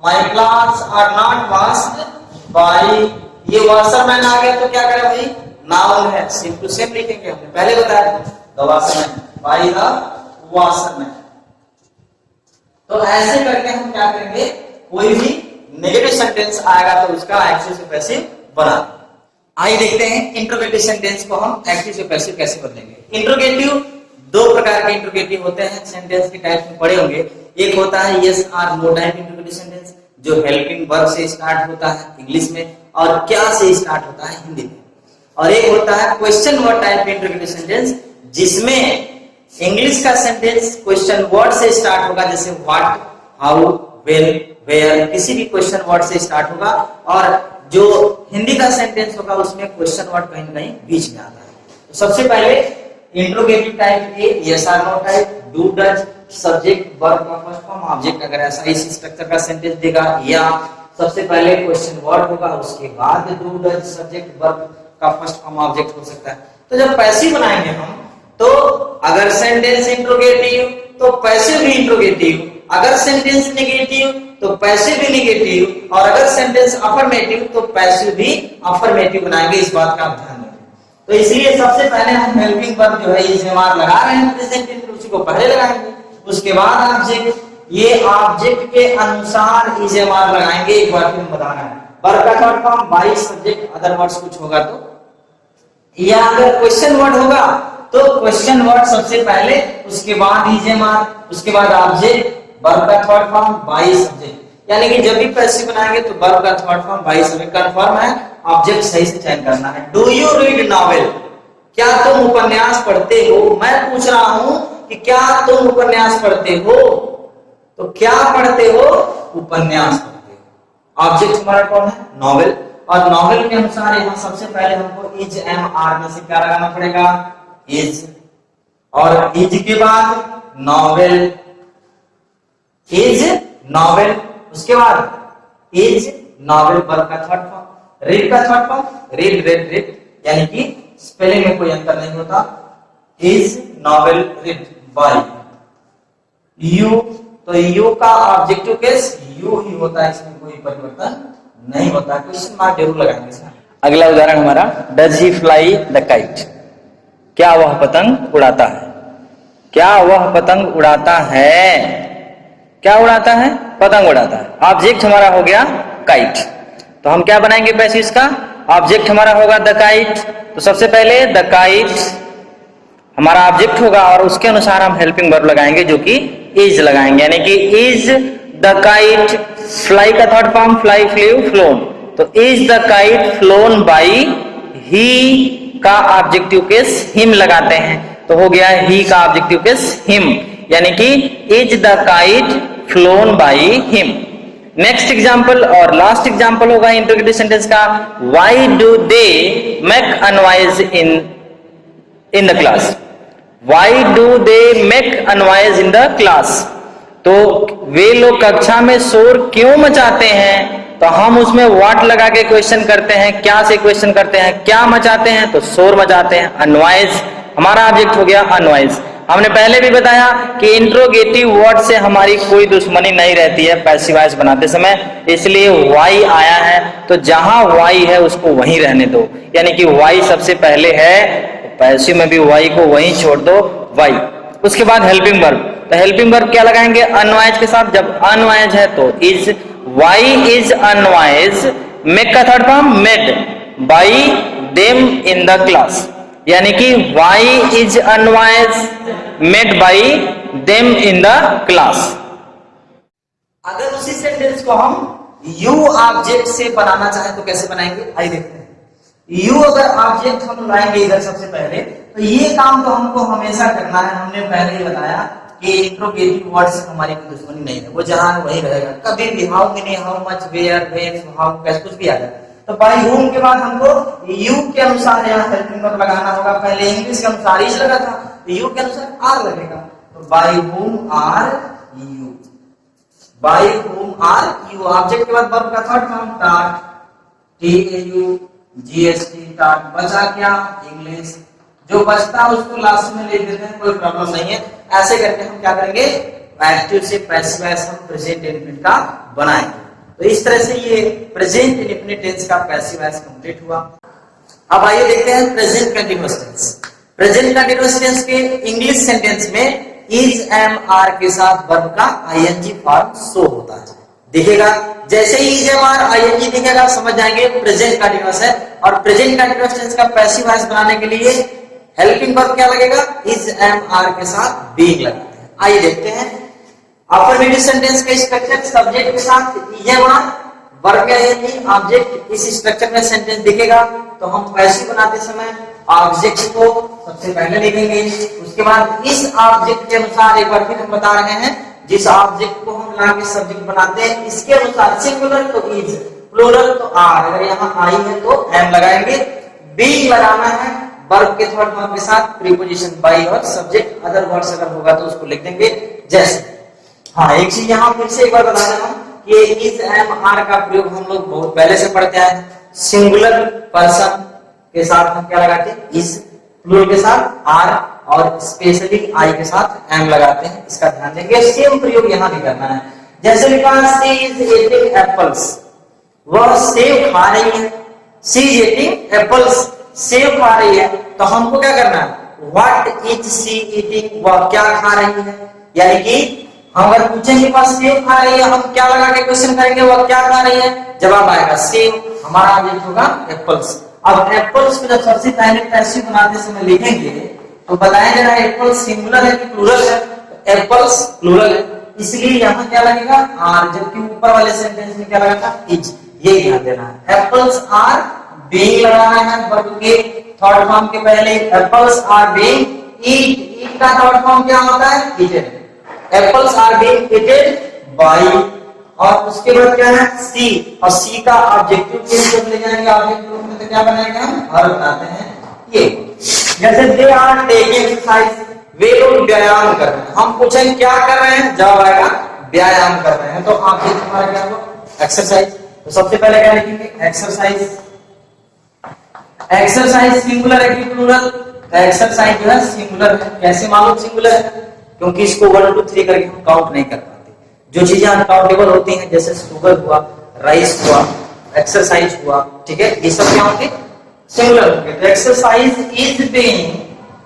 my clothes are not washed by, ये वॉशरमैन आ गया तो क्या करें भाई, नाउन है, सेम टू सेम लिखेंगे, हमने पहले बताया था, the washerman by the washerman. तो ऐसे करके हम क्या करेंगे, कोई भी नेगेटिव सेंटेंस आएगा तो उसका एक्टिव से पैसिव बना। आइए देखते हैं इंट्रोगेटिव सेंटेंस को हम एक्टिव से पैसिव कैसे बदलेंगे। इंट्रोगेटिव, दो प्रकार के इंट्रोगेटिव होते हैं, सेंटेंस के टाइप में पढ़े होंगे। एक होता है yes or no type interrogative sentence, जो हेल्पिंग वर्ब से स्टार्ट होता है इंग्लिश में, और क्या से स्टार्ट होता है हिंदी में। और एक होता है question word type interrogative sentence, जिसमें इंग्लिश का सेंटेंस क्वेश्चन वर्ड से स्टार्ट होगा, जैसे व्हाट, हाउ, व्हेन, वेयर, किसी भी क्वेश्चन वर्ड से स्टार्ट होगा, और जो हिंदी का सेंटेंस होगा उसमें क्वेश्चन वर्ड कहीं कहीं बीच में आता है। तो सबसे पहले interrogative type A, yes or no type, do does, subject verb का फर्स्ट फॉर्म ऑब्जेक्ट, अगर ऐसा इस स्ट्रक्चर का सेंटेंस देगा, या सबसे पहले क्वेश्चन वर्ड होगा, उसके बाद डू डज सब्जेक्ट वर्ब का फर्स्ट फॉर्म ऑब्जेक्ट हो सकता है। तो जब पैसिव बनाएंगे हम, तो अगर सेंटेंस इंट्रोगेटिव तो पैसिव भी इंट्रोगेटिव, अगर सेंटेंस नेगेटिव तो पैसिव भी नेगेटिव, और अगर सेंटेंस अफर्मेटिव तो पैसिव भी अफर्मेटिव बनाएंगे, इस बात का आप ध्यान रखें। तो इसलिए सबसे पहले हम हेल्पिंग वर्ब जो है इस्तेमाल लगा रहे हैं प्रेजेंट टेंस, उसी को पहले लगाएंगे, उसके बाद ऑब्जेक्ट, ये ऑब्जेक्ट के अनुसार इस्तेमाल लगाएंगे। एक बार फिर बता रहे हैं, वर्ब का third form by subject, other words कुछ होगा तो, या अगर क्वेश्चन वर्ड होगा तो क्वेश्चन वर्ड सबसे पहले, उसके बाद इस्तेमाल, उसके बाद ऑब्जेक्ट, वर्ब का थर्ड फॉर्म बाई सब्जेक्ट। यानी कि जब भी पैसिव बनाएंगे तो वर्ब का third form by subject, confirm है, ऑब्जेक्ट सही से चयन करना है। डू यू रीड नॉवेल, क्या तुम उपन्यास पढ़ते हो, मैं पूछ रहा हूं कि क्या तुम उपन्यास पढ़ते हो, तो क्या पढ़ते हो, उपन्यास पढ़ते हो। ऑब्जेक्ट हमारा कौन है, नॉवेल, और नॉवेल के अनुसार यहां सबसे पहले हमको इज एम आर में से क्या लगाना पड़ेगा, इज, और इज के बाद नॉवेल, इज नॉवेल, उसके बाद इज नॉवेल, वर्ब का थर्ड फॉर्म, रीड का third form, read red read, यानी कि स्पेलिंग में कोई अंतर नहीं होता, is novel read by you, तो यू का ऑब्जेक्टिव केस यू ही होता है, इसमें कोई परिवर्तन नहीं होता, क्वेश्चन मार्क जरूर लगाएंगे। अगला उदाहरण हमारा, does he fly the kite, क्या वह पतंग उड़ाता है, क्या वह पतंग उड़ाता है, क्या उड़ाता है, पतंग उड़ाता है। ऑब्जेक्ट हमारा हो गया काइट, तो हम क्या बनाएंगे पैसिव इसका, ऑब्जेक्ट हमारा होगा द काइट, तो सबसे पहले द काइट हमारा ऑब्जेक्ट होगा, और उसके अनुसार हम हेल्पिंग वर्ब लगाएंगे जो कि इज लगाएंगे, यानी कि इज द काइट, फ्लाई का third form fly, flew, flown, तो is the kite flown by he का ऑब्जेक्टिव केस हिम लगाते हैं, तो हो गया ही का ऑब्जेक्टिव केस हिम, यानी कि is the kite flown by him. Next example और लास्ट एग्जांपल होगा इंट्रोगेटिव सेंटेंस का, why do they make a noise in the class, why do they make a noise in the class, तो वे लोग कक्षा में शोर क्यों मचाते हैं, तो हम उसमें व्हाट लगा के क्वेश्चन करते हैं, क्या से क्वेश्चन करते हैं, क्या मचाते हैं, तो शोर मचाते हैं, अ नॉइज हमारा ऑब्जेक्ट हो गया, अ नॉइज। हमने पहले भी बताया कि इंट्रोगेटिव वर्ड से हमारी कोई दुश्मनी नहीं रहती है पैसिव वॉइस बनाते समय, इसलिए वाई आया है तो जहां वाई है उसको वहीं रहने दो, यानी कि वाई सबसे पहले है, पैसिव में भी वाई को वहीं छोड़ दो, वाई। उसके बाद हेल्पिंग वर्ब, तो हेल्पिंग वर्ब क्या लगाएंगे, अनवाइज के साथ, जब अनवाइज है तो is, Y is unwise, make का third form made by them in the class, यानी कि Y is unwise made by them in the class. अगर उसी सेंटेंस को हम यू ऑब्जेक्ट से बनाना चाहें तो कैसे बनाएंगे, आइए देखते हैं। यू अगर ऑब्जेक्ट हम लाएंगे इधर सबसे पहले, तो ये काम तो हमको हमेशा करना है। हमने पहले ही बताया कि इंट्रोगेटिव वर्ड से हमारी कोई दुश्मनी नहीं है, वो जहां है वही रहेगा। कभी भी how many, how much, where, when, how, कैसे कुछ भी आ जाए। तो बाय होम के बाद हमको यू के अनुसार यहाँ हेल्पिंग वर्ब लगाना होगा। पहले इंग्लिश के अनुसार इज लगा था, तो यू के अनुसार आर लगेगा। तो by whom are you, by whom are you. Object के बाद वर्ब का third form taught, TAU GST टाट। बचा क्या, इंग्लिश। जो बचता है उसको लास्ट में ले देते हैं, कोई प्रॉब्लम नहीं है। ऐसे करके हम क्या करेंगे, एक्टिव से पैसिव वॉइस हम प्रेजेंट इंडेफिनिट का बनाएंगे। तो इस तरह से ये प्रेजेंट इंडेफिनिट टेंस का पैसिव वॉइस कंप्लीट हुआ। अब आइए देखते हैं present continuous tense. Present continuous tense के इंग्लिश सेंटेंस में इज एम आर के साथ वर्ब का आईएनजी फॉर्म शो होता है। देखिएगा, जैसे ही इज एम आर आईएनजी दिखेगा समझ जाएंगे प्रेजेंट कंटीन्यूअस है। और प्रेजेंट कंटीन्यूअस टेंस का पैसिव वॉइस बनाने के लिए हेल्पिंग वर्ब क्या लगेगा, इज एम आर के साथ बीइंग लगाते हैं। आइए देखते हैं अफर्मेटिव सेंटेंस का स्ट्रक्चर। सब्जेक्ट के साथ इज एम आर, वर्ब का आईएनजी, ऑब्जेक्ट। इस स्ट्रक्चर में सेंटेंस दिखेगा तो हम पैसिव बनाते समय ऑब्जेक्ट को सबसे पहले लिखेंगे। उसके बाद इस ऑब्जेक्ट के अनुसार, एक बार फिर हम बता रहे हैं, जिस ऑब्जेक्ट को हम लाके सब्जेक्ट बनाते हैं इसके अनुसार सिंगुलर तो इज, प्लूरल तो आर। अगर यहाँ आई है तो एम लगाएंगे। बीइंग लगाना है वर्ब के थर्ड फॉर्म के साथ प्रीपोजिशन बाई और सब्जेक्ट। अदर वर्ड्स अगर होगा तो उसको लिख देंगे जैसे। हाँ, एक चीज यहाँ फिर से एक बार बता रहा हूँ, ये इज एम आर का प्रयोग हम लोग बहुत पहले से पढ़ते आए हैं। सिंगुलर पर्सन के साथ हम क्या लगाते हैं, इज, प्लूरल के साथ आर, और स्पेशली आई के साथ एम लगाते हैं। इसका ध्यान देंगे। सेम प्रयोग यहाँ भी करना है। जैसे लिखा सी इज ईटिंग एप्पल्स, वह सेब खा रही है। सी इज ईटिंग एप्पल्स, सेब खा रही है। तो हमको क्या करना है, व्हाट इज सी ईटिंग, वह क्या खा रही है। यानी कि हम अगर पूछेंगे वह सेब खा रही है, हम क्या लगा के क्वेश्चन करेंगे, वह क्या खा रही है, जवाब आएगा सेब। हमारा ऑब्जेक्ट होगा एप्पल्स। अब एप्पल्स को जब सबसे पहले पैसिव बनाते समय लिखेंगे तो बताया जा रहा है एप्पल सिंगुलर है कि प्लूरल है। एप्पल्स प्लूरल है, इसलिए यहाँ क्या लगेगा, आर। जबकि ऊपर वाले सेंटेंस में क्या लगेगा, इज। ये ध्यान देना है। एप्पल्स आर बीइंग लगाना है वर्ब के थर्ड फॉर्म के पहले। Apples are being eat, eat का थर्ड फॉर्म क्या होता है, eated. Apples are being eated by, और उसके बाद क्या है, सी। और सी का ऑब्जेक्टिव केस जब ले जाएंगे ऑब्जेक्ट रूप में तो क्या बनाएंगे हम, हर बनाते हैं ये। जैसे दे आर टेकिंग एक्सरसाइज, वे लोग व्यायाम कर रहे हैं। हम पूछें क्या कर रहे हैं, जवाब आएगा व्यायाम कर रहे हैं। तो ऑब्जेक्ट हमारा क्या होगा, एक्सरसाइज। तो सबसे पहले क्या लिखेंगे, एक्सरसाइज। एक्सरसाइज सिंगुलर है कि प्लूरल, एक्सरसाइज जो है सिंगुलर है। कैसे मालूम सिंगुलर है, क्योंकि इसको 1 2 3 करके हम काउंट नहीं कर पाते। जो चीजें अनकाउंटेबल होती हैं जैसे शुगर हुआ, राइस हुआ, एक्सरसाइज हुआ, ठीक है, ये सब क्या होंगे, सिंगुलर होंगे। तो एक्सरसाइज इज बीइंग।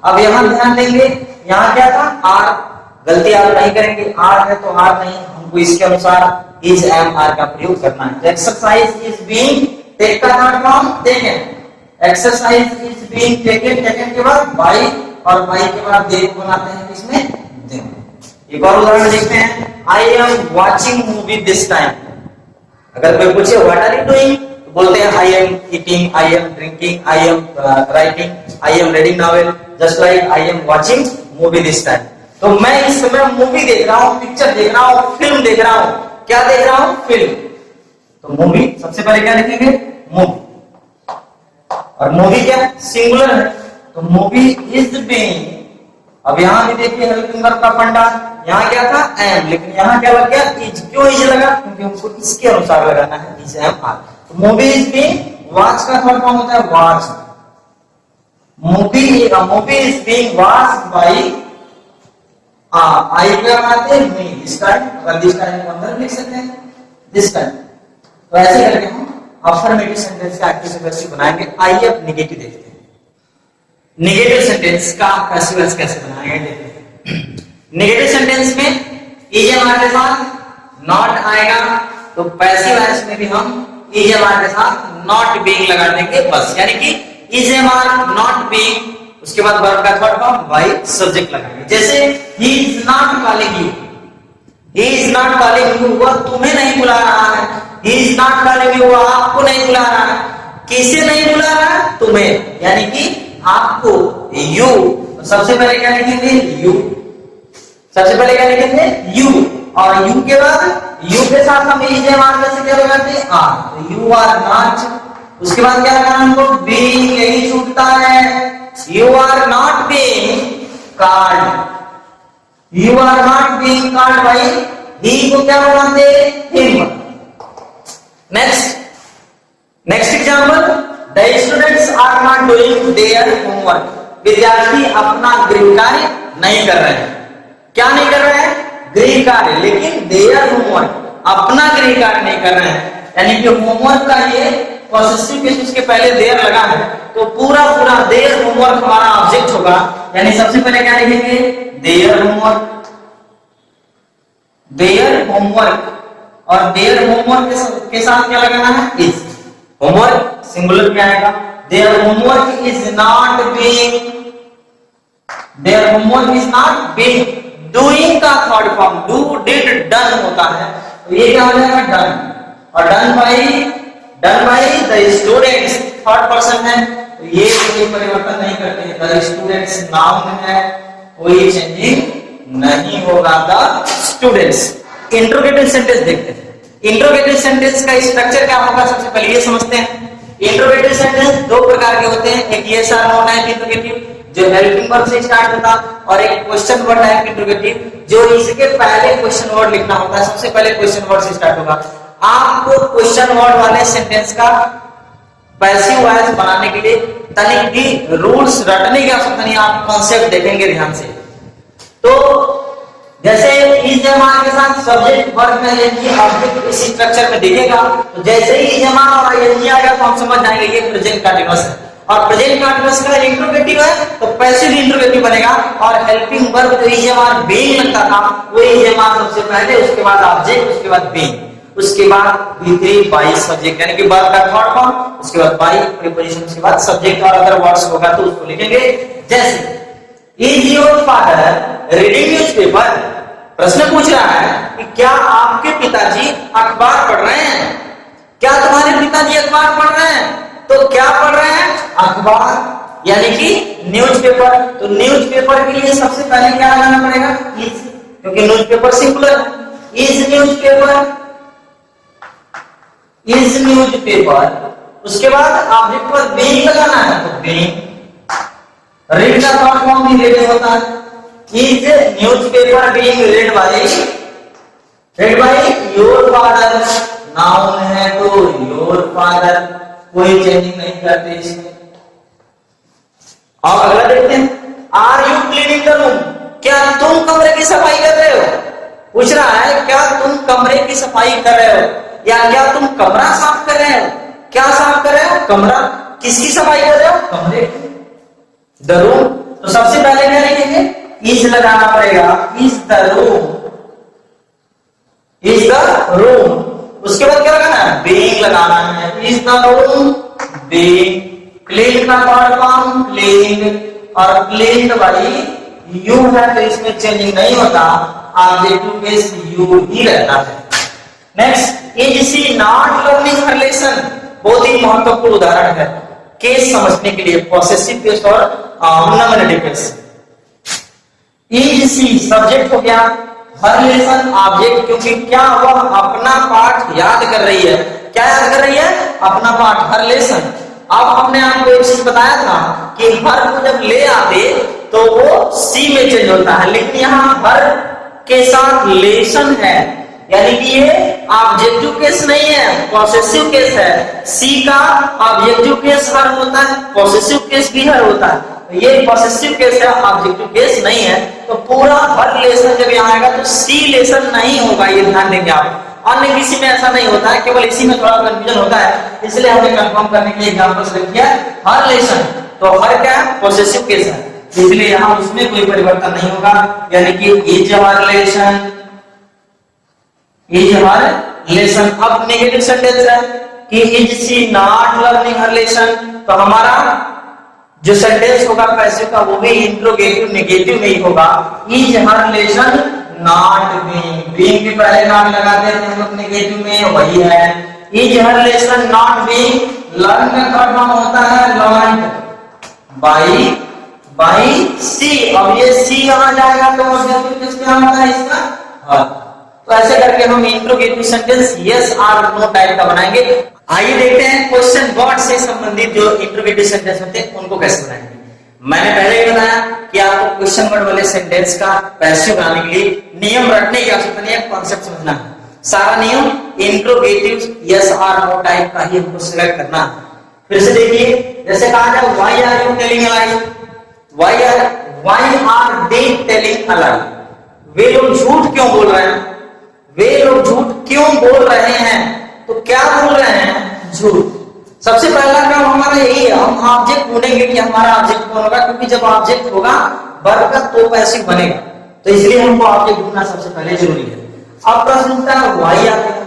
अब यहां ध्यान देंगे, यहाँ क्या था, आर। गलती आप नहीं करेंगे, आर है तो आर नहीं, हमको इसके अनुसार इज एम आर का प्रयोग करना है। एक्सरसाइज इज बीइंग, टेक का third form taken. Exercise is being taken, taken के बाद बाय, और बाय के बाद दे बनाते हैं इसमें दे। एक और उदाहरण देखते हैं, I am watching movie this time. अगर कोई पूछे व्हाट आर यू डूइंग, तो बोलते हैं I am eating, I am drinking, I am writing, I am reading novel, just like I am watching movie this time. तो मैं इस समय मूवी देख रहा हूँ, पिक्चर देख रहा हूँ, फिल्म देख रहा हूँ। क्या देख रहा हूँ, फिल्म। तो मूवी सबसे पहले क्या लिखेंगे, मूवी। और मूवी क्या सिंगुलर है, तो मूवी इज बीइंग। अब यहाँ भी देखिए हेल्पिंग वर्ब का फंडा, यहाँ क्या था एम, लेकिन यहाँ क्या लग गया इज। क्यों इज लगा, क्योंकि हमको इसके अनुसार लगाना है, इज एम आर। तो मूवी इज बीइंग, वॉच का थर्ड फॉर्म होता है watch. Movie is being watched by, I क्या आते हैं मी, दिस टाइम। अगर दिस टाइम को अंदर लिख सकते हैं, दिस टाइम। तो ऐसे करके हम अफर्मेटिव सेंटेंस का एक्टिव से पैसिव बनाएंगे। आइए अब नेगेटिव देखते हैं। नेगेटिव सेंटेंस का पैसिव वॉइस कैसे बनाएंगे देखते हैं। नेगेटिव सेंटेंस में इज एम आर के साथ नॉट आएगा, तो पैसिव वॉइस में भी हम इज एम आर के साथ नॉट बीइंग लगा देंगे बस। यानी कि is am are not being उसके बाद वर्ब का थर्ड फॉर्म बाई सब्जेक्ट लगाएंगे। जैसे ही is not calling you, he is not calling you, वह तुम्हें नहीं बुला रहा है। He is not calling you, वह आपको नहीं बुला रहा है। किसे नहीं बुला रहा है? तुम्हें, यानी कि आपको, यू। तो सबसे पहले क्या लिखेंगे? यू। सबसे पहले क्या लिखेंगे? यू। और यू के बाद, यू के साथ हम इज मार्कर से क्या लगाते हैं? आर। यू आर नॉट, उसके बाद क्या लगाना हमको? बीइंग, यही छूटता है। You are not being called, you are not being called भाई, ही को क्या बनाते? Him. Next example, the students are not doing their homework, विद्यार्थी अपना गृह कार्य नहीं कर रहे हैं। क्या नहीं कर रहे हैं? गृह कार्य, लेकिन देयर होमवर्क, अपना गृह कार्य नहीं कर रहे हैं। यानी कि होमवर्क का ये पॉसेसिव केस उसके पहले देयर लगा है, तो पूरा देयर होमवर्क हमारा ऑब्जेक्ट होगा। यानी सबसे पहले क्या लिखेंगे? Their homework, their homework. और देयर होमवर्क के साथ क्या लगाना है? इज। होमवर्क सिंगुलर क्या आएगा? There homework is not being, there homework is not being, doing का third form do, did, done होता है, तो ये क्या हो जाएगा? डन। और done by the students, third person है, तो ये कोई परिवर्तन नहीं करते। द स्टूडेंट्स नाउन है, कोई चेंजिंग नहीं होगा। The students. इंट्रोगेटिव सेंटेंस देखते हैं। इंट्रोगेटिव सेंटेंस का स्ट्रक्चर क्या होगा? सबसे पहले ये समझते हैं। इंट्रोगेटिव सेंटेंस दो प्रकार के होते हैं, एक yes or no type interrogative जो हेल्पिंग वर्ब से स्टार्ट होता, और एक क्वेश्चन वर्ड टाइप इंट्रोगेटिव जो इसके पहले क्वेश्चन वर्ड लिखना होता है। सबसे पहले क्वेश्चन वर्ड से स्टार्ट होगा। आपको क्वेश्चन वर्ड वाले सेंटेंस का पैसिव वॉइस बनाने के लिए तनिक भी रूल्स रटने की आवश्यकता नहीं, आप कॉन्सेप्ट देखेंगे ध्यान से। तो जैसे इस जमा के साथ सब्जेक्ट वर्ब में एनजी ऑब्जेक्ट इस स्ट्रक्चर में दिखेगा, तो जैसे ही जमा और एनजी आएगा तो हम समझ जाएंगे ये प्रेजेंट कंटीन्यूअस है। और प्रेजेंट कंटीन्यूअस का इंट्रोगेटिव है तो पैसिव इंट्रोगेटिव बनेगा। और हेल्पिंग वर्ब जो इजमार बीइंग लगता था वो इजमार सबसे पहले, उसके बाद ऑब्जेक्ट, उसके बाद बीइंग, उसके बाद V3 बाई सब्जेक्ट, यानी कि वर्ब का थर्ड फॉर्म, उसके बाद बाई प्रीपोजिशन, उसके बाद सब्जेक्ट। और अगर वर्ड्स होगा तो उसको लिखेंगे। जैसे is your father reading newspaper, प्रश्न पूछ रहा है कि क्या आपके पिताजी अखबार पढ़ रहे हैं? क्या तुम्हारे पिताजी अखबार पढ़ रहे हैं? तो क्या पढ़ रहे हैं? अखबार, यानी कि न्यूज़पेपर। तो न्यूज़पेपर के लिए सबसे पहले क्या लगाना पड़ेगा? इज, क्योंकि न्यूज़पेपर सिंगुलर है। Is newspaper, is newspaper. उसके बाद ऑब्जेक्ट पर बीइंग लगाना है, तो बीइंग। रीड का थर्ड फॉर्म भी रीडिंग होता है। Is newspaper being read by your father, noun है तो योर फादर, कोई चेंजिंग नहीं करते इसमें। और अगला देखते हैं, are you cleaning the room, क्या तुम कमरे की सफाई कर रहे हो? पूछ रहा है क्या तुम कमरे की सफाई कर रहे हो, या क्या तुम कमरा साफ कर रहे हो? क्या साफ कर रहे हो? कमरा। किसकी सफाई कर रहे हो? कमरे की। द रूम, तो सबसे पहले क्या लिखेंगे? इज लगाना पड़ेगा। Is the room, is the room. उसके बाद क्या लगाना है? बीइंग लगाना है। Is the room being. Clean का थर्ड फॉर्म क्लीन, और क्लीन्ड बाई यू है तो इसमें चेंजिंग नहीं होता, ऑब्जेक्टिव केस यू ही रहता है। Next, is she not learning her lesson, बहुत ही महत्वपूर्ण उदाहरण है केस समझने के लिए, पॉसेसिव केस और nominative case. Is she subject हो गया, हर लेसन ऑब्जेक्ट, क्योंकि क्या वह अपना पाठ याद कर रही है? क्या याद कर रही है? अपना पाठ, हर लेसन। अब हमने आपको एक चीज बताया था कि हर को जब ले आते तो वो सी में चेंज होता है, लेकिन यहाँ हर के साथ लेसन है, यानी कि ये ऑब्जेक्टिव केस नहीं है, पॉसेसिव केस है। सी का ऑब्जेक्टिव केस हर होता है, पॉसेसिव केस भी हर होता है। ये पॉसेसिव केस है, ऑब्जेक्टिव केस नहीं है। तो पूरा हर लेसन जब यहाँ आएगा तो सी लेसन नहीं होगा, ये ध्यान देंगे आप। अन्य किसी में ऐसा नहीं होता है, केवल इसी में थोड़ा कंफ्यूजन होता है, इसलिए हमने कंफर्म करने के लिए एग्जांपल्स लिख दिया। हर लेसन, तो हर क्या है? पॉसेसिव केस है, इसलिए यहाँ उसमें कोई परिवर्तन नहीं होगा, यानी कि is her lesson, is her lesson. अब नेगेटिव सेंटेंस है कि is she not learning her lesson, तो हमारा जो सेंटेंस होगा पैसिव का वो भी इंट्रोगेटिव नेगेटिव में ही होगा। Is her relation not being, being के पहले नॉट लगाते थे हम लोग नेगेटिव में, वही है is her relation not being. Learn का थर्ड फॉर्म होता है लर्न्ड बाई सी। अब ये सी यहां जाएगा तो ऑब्जेक्टिव किस क्या होता है इसका हर। तो ऐसे करके हम इंट्रोगेटिव सेंटेंस यस और नो टाइप का बनाएंगे। आइए देखते हैं क्वेश्चन वर्ड से संबंधित जो इंट्रोगेटिव सेंटेंस होते हैं उनको कैसे बनाएंगे। मैंने पहले ही बताया कि आपको क्वेश्चन वर्ड वाले सेंटेंस का पैसिव बनाने के लिए नियम रटने की आवश्यकता नहीं है, कॉन्सेप्ट समझना है। सारा नियम इंट्रोगेटिव यस और नो टाइप का ही हमको सिलेक्ट करना है। फिर से देखिए, जैसे कहा जाए why are you telling a lie, why are they telling a lie, वे लोग झूठ क्यों बोल रहे हैं, वे लोग झूठ क्यों बोल रहे हैं। तो क्या बोल रहे हैं, झूठ। सबसे पहला काम हमारा यही है, हम ऑब्जेक्ट ढूंढेंगे कि हमारा ऑब्जेक्ट कौन होगा, क्योंकि जब ऑब्जेक्ट होगा वर्ब का तो पैसिव बनेगा, तो इसलिए हमको ऑब्जेक्ट ढूंढना सबसे पहले जरूरी है। अब प्रश्न उठता है व्हाई आते हैं,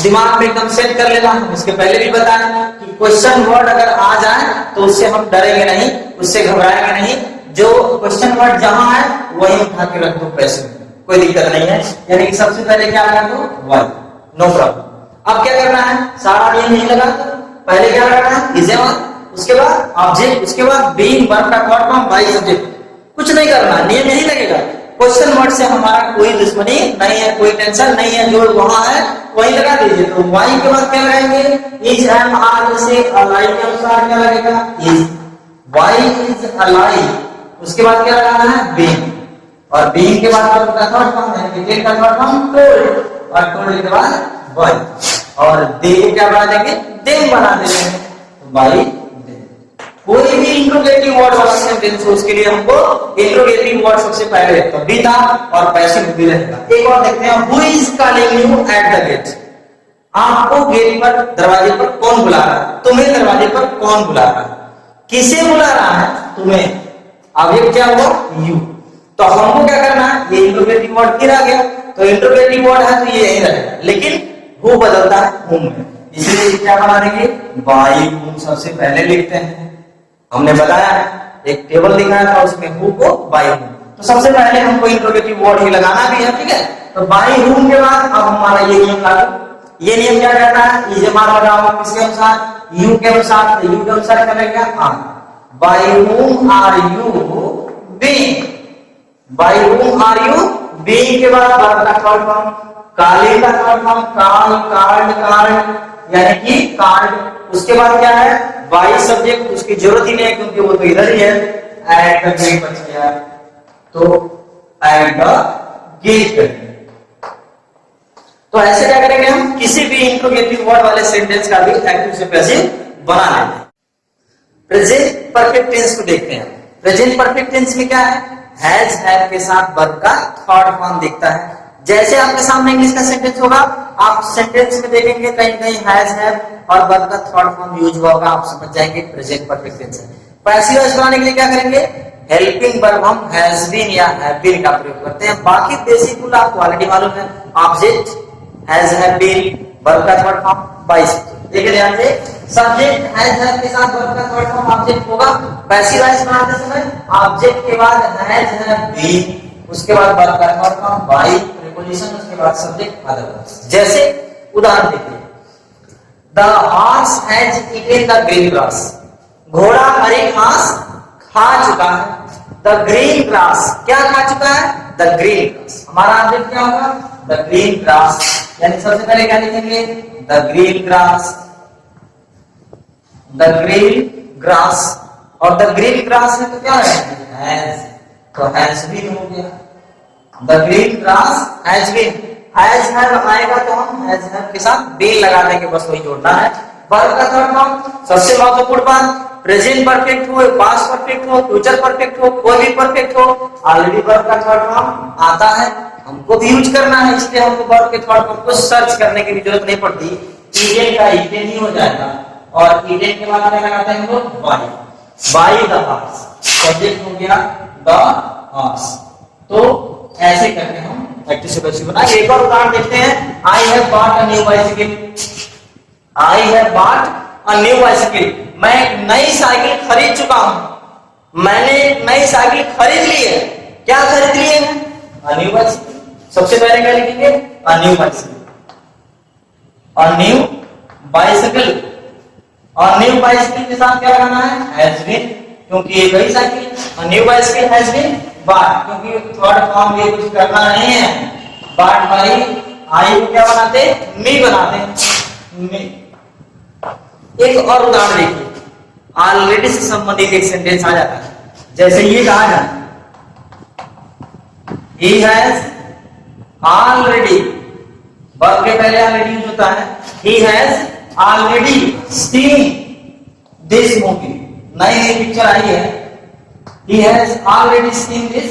दिमाग में एकदम सेट कर लेना। हम इसके पहले भी बताया कि क्वेश्चन वर्ड अगर आ जाए तो उससे हम डरेंगे नहीं, उससे घबराएंगे नहीं। जो क्वेश्चन वर्ड जहां है वही उठा के रख दो पैसिव, कोई दिक्कत नहीं है। यानी कि सबसे पहले क्या लगा दो व्हाई, नो प्रॉब्लम। अब क्या करना है, सारा नियम नहीं लगा, पहले क्या लगाना है इज ए वन, उसके बाद ऑब्जेक्ट, उसके बाद बीइंग वर्ब का थर्ड फॉर्म बाई सब्जेक्ट। कुछ नहीं करना, नियम नहीं लगेगा। क्वेश्चन वर्ड से हमारा कोई दुश्मनी नहीं है, कोई टेंशन नहीं है, जो वहां है वही लगा दीजिए। तो वाई के बाद क्या लगाएंगे, इज एम आर से अलाई के अनुसार क्या लगेगा इज, वाई इज अलाई। उसके बाद क्या लगाना है बीइंग, और बीइंग के बाद वर्ब का थर्ड फॉर्म है, डिटेल का थर्ड फॉर्म टोल्ड, और टोल्ड के बाद बाय, और दे को क्या बना देंगे देम बना देंगे, तो बाय दे। कोई भी इंट्रोगेटिव वर्ड वाला सेंटेंस हो उसके लिए हमको इंट्रोगेटिव वर्ड सबसे पहले तो भी था और पैसिव भी रहेगा। एक और देखते हैं, who is calling you at the gate, आपको गेट पर दरवाजे पर कौन बुला रहा है, तुम्हें दरवाजे पर कौन बुला रहा है, किसे बुला रहा है तुम्हें। अब ये क्या हुआ यू, तो हमको क्या करना है, ये इंट्रोगेटिव वर्ड फिर आ गया, तो इंट्रोगेटिव वर्ड है तो ये यही रहेगा, लेकिन हु बदलता है हुम में, इसलिए क्या बना देंगे बाई हुम सबसे पहले लिखते हैं। हमने बताया एक टेबल दिखाया था उसमें हु को बाई हुम, तो सबसे पहले हमको इंट्रोगेटिव वर्ड ही लगाना भी है, ठीक है। तो बाई हुम के बाद अब हमारा ये नियम लागू, ये नियम क्या कहता है, इज मार लगाओ किसके अनुसार, यू के अनुसार, तो यू के अनुसार क्या लगेगा हाँ, by whom are you being, by whom are you being के बाद वर्ब का थर्ड फॉर्म, कालिंग का third form called, called, called यानी कि कार्ड। उसके बाद क्या है बाई सब्जेक्ट, उसकी जरूरत ही नहीं है क्योंकि वो तो इधर ही है, एट द गेट बच गया, तो एट द गेट। तो ऐसे क्या करेंगे हम, किसी भी इंट्रोगेटिव वर्ड वाले सेंटेंस का भी एक्टिव से पैसिव बना लेंगे। प्रेजेंट परफेक्ट टेंस को देखते हैं। प्रेजेंट परफेक्ट टेंस में क्या है, हैज हैव के साथ वर्ब का थर्ड फॉर्म दिखता है। जैसे आपके सामने इंग्लिश का सेंटेंस होगा, आप सेंटेंस में देखेंगे कहीं कहीं हैज हैव और वर्ब का थर्ड फॉर्म यूज हुआ होगा, आप समझ जाएंगे प्रेजेंट परफेक्ट टेंस है। पैसिव वॉइस बनाने के लिए क्या करेंगे, हेल्पिंग वर्ब हम हैज बीन या हैव बीन का प्रयोग करते हैं। बाकी बेसिक रूल आपको ऑलरेडी मालूम है, object has have been, verb का थर्ड फॉर्म बाई सब्जेक्ट। देखिए ध्यान से, सब्जेक्ट हैज हैव के साथ वर्ब का थर्ड फॉर्म ऑब्जेक्ट होगा। पैसिव वॉइस बनाते समय ऑब्जेक्ट के बाद हैज हैव बीन, उसके बाद वर्ब का थर्ड फॉर्म बाई प्रीपोजिशन, उसके बाद सब्जेक्ट अदर। जैसे उदाहरण देखिए, the horse has eaten the green grass, घोड़ा हरी घास खा चुका है। द ग्रीन ग्रास क्या खा चुका है, द ग्रीन ग्रास। हमारा ऑब्जेक्ट क्या होगा, द ग्रीन ग्रास, यानी सबसे पहले क्या लिखेंगे the green grass, the green grass, और द ग्रीन ग्रास है तो क्या है, तो हैज बीन हो गया, the green grass has been. Has have आएगा तो हम हैज हैव के साथ बीन लगा देंगे, बस वही जोड़ना है। वर्ब का थर्ड फॉर्म, सबसे महत्वपूर्ण बात, प्रेजेंट परफेक्ट हो, पास्ट परफेक्ट हो, फ्यूचर परफेक्ट हो, कोई भी परफेक्ट हो, ऑलरेडी वर्ब का थर्ड फॉर्म आता है, हमको भी यूज करना है, इसलिए हमको वर्ब के थर्ड फॉर्म को सर्च करने की भी जरूरत नहीं पड़ती। ईटेन का ईटेन ही हो जाएगा, और ईटेन के बाद क्या लगाते हैं हम लोग by, by the horse, subject हो गया द हॉर्स। तो ऐसे करके हम एक्टिव से पैसिव बनाएंगे। एक और उदाहरण देखते हैं, I have bought a new bicycle, I have bought a new bicycle, मैं एक नई साइकिल खरीद चुका हूं। मैंने नई साइकिल खरीद ली है। क्या खरीद ली है? अ न्यू बाइसिकल। सबसे पहले क्या लिखेंगे? अ न्यू बाइसिकल। अ न्यू बाइसिकल। और न्यू बाइसिकल के साथ क्या लगाना है? हैज बीन, क्योंकि ये वही cycle. A new bicycle has been bought, क्योंकि थर्ड फॉर्म ये कुछ करना नहीं है। बॉट बाई आई को क्या बनाते? मी बनाते। मी। एक और उदाहरण देखिए, ऑलरेडी से संबंधित एक सेंटेंस आ जाता है। जैसे ये कहा जाए, he has already, वर्ब के पहले ऑलरेडी यूज होता है। he has already seen this movie, नई नई पिक्चर आई है। he has already seen this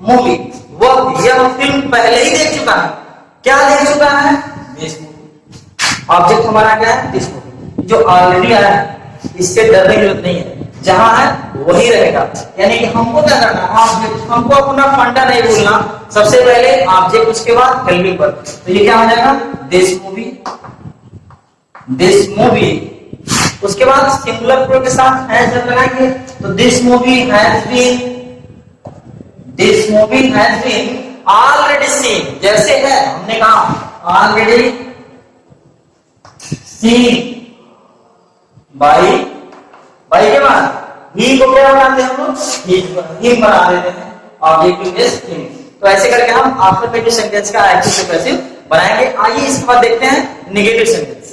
movie, वो यह फिल्म पहले ही देख चुका है। क्या देख चुका है? this movie। ऑब्जेक्ट हमारा क्या है? this movie। जो ऑलरेडी आया है इससे डरने की जरूरत नहीं है, जहां है वही रहेगा। यानी कि हमको क्या करना है? ऑब्जेक्ट, हमको अपना फंडा नहीं भूलना। सबसे पहले ऑब्जेक्ट, उसके बाद हेल्पिंग वर्ब। तो ये क्या हो जाएगा? This movie, this movie. उसके बाद सिंगुलर प्रो के साथ हैज जब लगाएंगे तो this movie has been, this movie has been already seen. जैसे है हमने कहा ऑलरेडी सीन बाई, बाई के बाद ही को क्या बनाते हैं हम लोग? ही बना देते हैं, ऑब्जेक्ट इज हिम। तो ऐसे करके हम आफ्टरमेटिव सेंटेंस का एक्टिव से पैसिव बनाएंगे। आइए इसके बाद देखते हैं निगेटिव सेंटेंस।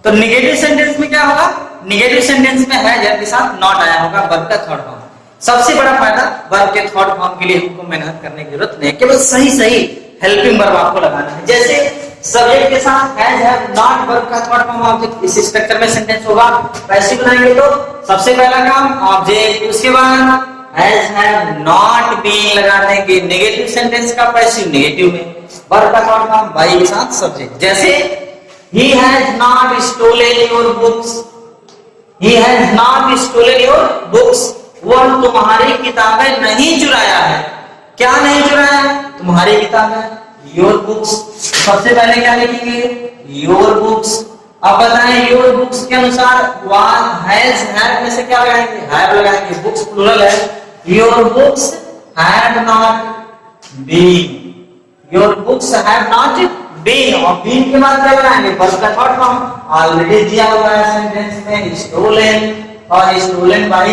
तो निगेटिव सेंटेंस में क्या होगा? निगेटिव सेंटेंस में है जब के साथ नॉट आया होगा वर्ब का थर्ड फॉर्म। सबसे बड़ा फायदा वर्ब के थर्ड फॉर्म के लिए हमको मेहनत करने की जरूरत नहीं है, केवल सही सही हेल्पिंग वर्ब आपको लगाना है। जैसे सब्जेक्ट के साथ हैज हैव नॉट वर्ब का थर्ड फॉर्म ऑब्जेक्ट, इस स्ट्रक्चर में सेंटेंस होगा। पैसिव बनाएंगे तो सबसे पहला काम ऑब्जेक्ट, उसके बाद हैज हैव नॉट बीन लगा देंगे नेगेटिव सेंटेंस का पैसिव नेगेटिव में, वर्ब का थर्ड फॉर्म बाई के साथ सब्जेक्ट। जैसे he has not stolen your books, he has not stolen your books, वह तुम्हारी किताबें नहीं चुराया है। क्या नहीं चुराया है? तुम्हारी किताबें। your books, सबसे पहले क्या लिखेंगे? your books। अब बताएं your books के अनुसार has have में से क्या लगाएंगे? have लगाएंगे, books प्लूरल है। your books have not been, your books have not been, और been के बाद क्या बनाएंगे? वर्ब का थर्ड फॉर्म ऑलरेडी दिया हुआ है सेंटेंस में, stolen, और stolen by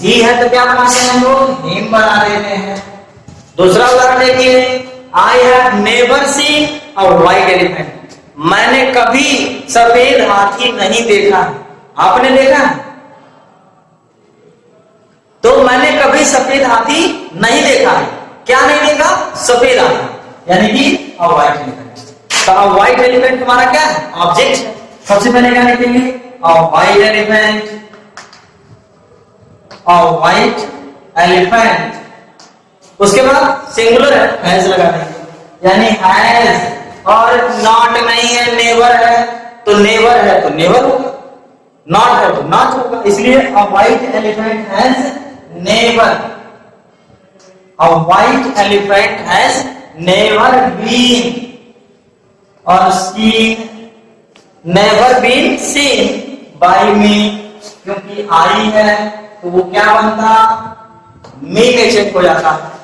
he है तो क्या बनाते हैं हम लोग? him बना देते हैं। दूसरा उदाहरण देखिए, I have never seen a white elephant, मैंने कभी सफेद हाथी नहीं देखा। आपने देखा? तो मैंने कभी सफेद हाथी नहीं देखा है। क्या नहीं देखा? सफेद हाथी, यानी कि a white elephant। तो a white elephant हमारा क्या है? ऑब्जेक्ट है। सबसे पहले क्या लिखेंगे? a white elephant, a white elephant। उसके बाद सिंगुलर है, हैज लगा देंगे, यानी हैज, और नॉट नहीं है, नेवर है तो नेवर है तो नेवर होगा, नॉट है तो नॉट होगा। इसलिए a white elephant has never, a white elephant has never been, और seen, never been seen by me, क्योंकि आई है तो वो क्या बनता? मी में चेंज हो जाता है।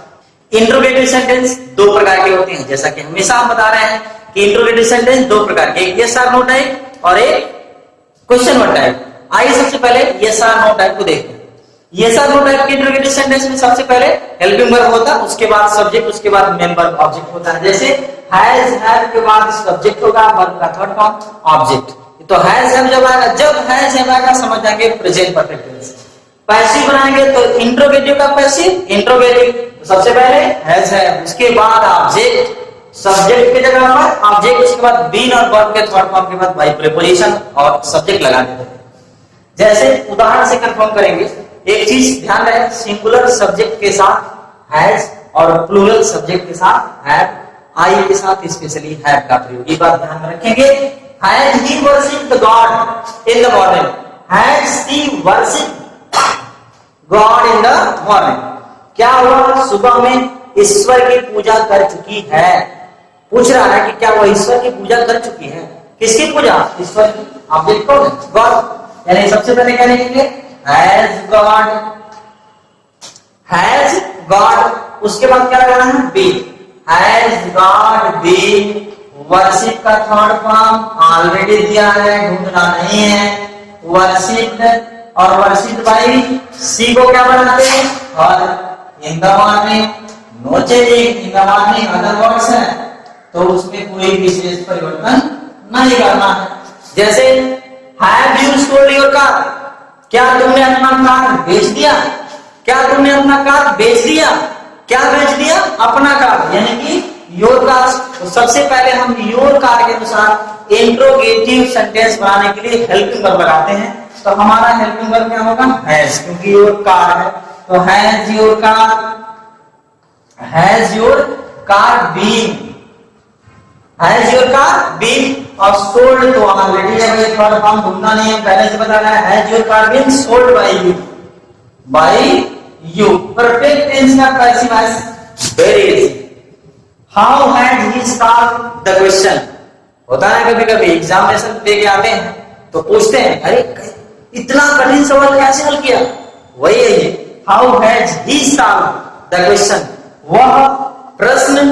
इंट्रोगेटिव सेंटेंस दो प्रकार के होते हैं, जैसा कि हमेशा हम बता रहे हैं कि इंट्रोगेटिव सेंटेंस दो प्रकार के, एक यस आर नो टाइप और एक क्वेश्चन वर्ड टाइप। आइए सबसे पहले यस आर नो टाइप को देखते हैं। यस आर नो टाइप के इंट्रोगेटिव सेंटेंस में सबसे पहले हेल्पिंग वर्ब होता है, उसके बाद सब्जेक्ट, उसके बाद मेन वर्ब ऑब्जेक्ट होता है। जैसे हैज हैव के बाद सब्जेक्ट होगा, वर्ब का थर्ड फॉर्म ऑब्जेक्ट। तो हैज हैव जब आएगा, जब हैज हैव आएगा समझ जाएंगे प्रेजेंट परफेक्ट टेंस। पैसिव बनाएंगे तो इंट्रोगेटिव का पैसिव, इंट्रोगेटिव तो सबसे पहले हैज है, उसके बाद ऑब्जेक्ट, सब्जेक्ट की जगह पर ऑब्जेक्ट, उसके बाद बीन और वर्ब के थर्ड फॉर्म के बाद बाय प्रीपोजिशन और सब्जेक्ट लगा देते हैं। जैसे उदाहरण से कंफर्म करेंगे, एक चीज ध्यान रहे, सिंगुलर सब्जेक्ट के साथ हैज और प्लूरल सब्जेक्ट के साथ हैव, आई के साथ स्पेशली हैव का प्रयोग, ये बात ध्यान में रखेंगे। Has he worshipped God in the morning, has she worshipped God in the morning, क्या हुआ? सुबह में ईश्वर की पूजा कर चुकी है। पूछ रहा है कि क्या वह ईश्वर की पूजा कर चुकी है? किसकी पूजा? ईश्वर की। ऑब्जेक्ट कौन है? गॉड। यानी सबसे पहले क्या लिखेंगे? हैज गॉड हैज गॉड, उसके बाद क्या लगाना है? Been. Has god been, worship का थर्ड फॉर्म ऑलरेडी दिया है, ढूंढना नहीं है। वर्शिप्ड और वर्शिप्ड बाई सी को क्या बनाते हैं? और in the morning, no changing, in the morning other words है, तो उसमें कोई विशेष परिवर्तन नहीं करना है। जैसे have you sold your car, क्या तुमने अपना कार बेच दिया? क्या तुमने अपना कार बेच दिया? क्या बेच दिया? अपना कार, यानी कि योर कार। तो सबसे पहले हम योर कार के अनुसार इंट्रोगेटिव सेंटेंस बनाने के लिए हेल्पिंग वर्ब लगाते हैं। तो हमारा हेल्पिंग वर्ब क्या होगा? हैज, क्योंकि योर कार है। तो has your car, has your car been, has your car been. और सोल्ड तो ऑलरेडी है भाई, थर्ड फॉर्म ढूंढना नहीं है, पहले से बता रहा है। Has your car been sold by you, by you. Perfect tense का passive voice very easy. How had he solved the question, होता है कभी कभी एग्जामिनेशन देके आते हैं तो पूछते हैं, अरे इतना कठिन सवाल कैसे हल किया? वही है ये, how has he solved the question, वह प्रश्न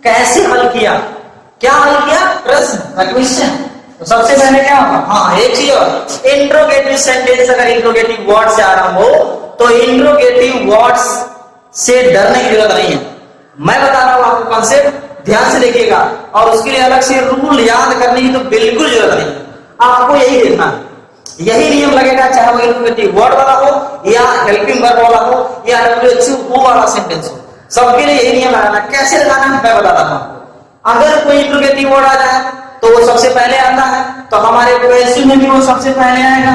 कैसे हल किया? क्या हल किया? प्रश्न, द क्वेश्चन। तो सबसे पहले क्या होगा? हाँ, एक चीज और, इंट्रोगेटिव सेंटेंस अगर इंट्रोगेटिव वर्ड से आरंभ हो तो इंट्रोगेटिव वर्ड्स से डरने की जरूरत नहीं है। मैं बता रहा हूं आपको कॉन्सेप्ट, ध्यान से देखिएगा, और उसके लिए अलग से रूल याद करने की तो बिल्कुल जरूरत नहीं है। आपको यही देखना है, यही नियम लगेगा, चाहे वो इंट्रोगेटिव वर्ड वाला हो या हेल्पिंग वर्ब वाला हो या WHU हु वाला सेंटेंस हो, सबके लिए यही नियम लगाना। कैसे लगाना है मैं बताता हूं आपको। अगर कोई इंट्रोगेटिव वर्ड आ जाए तो वो सबसे पहले आता है, तो हमारे क्वेश्चन में भी वो सबसे पहले आएगा,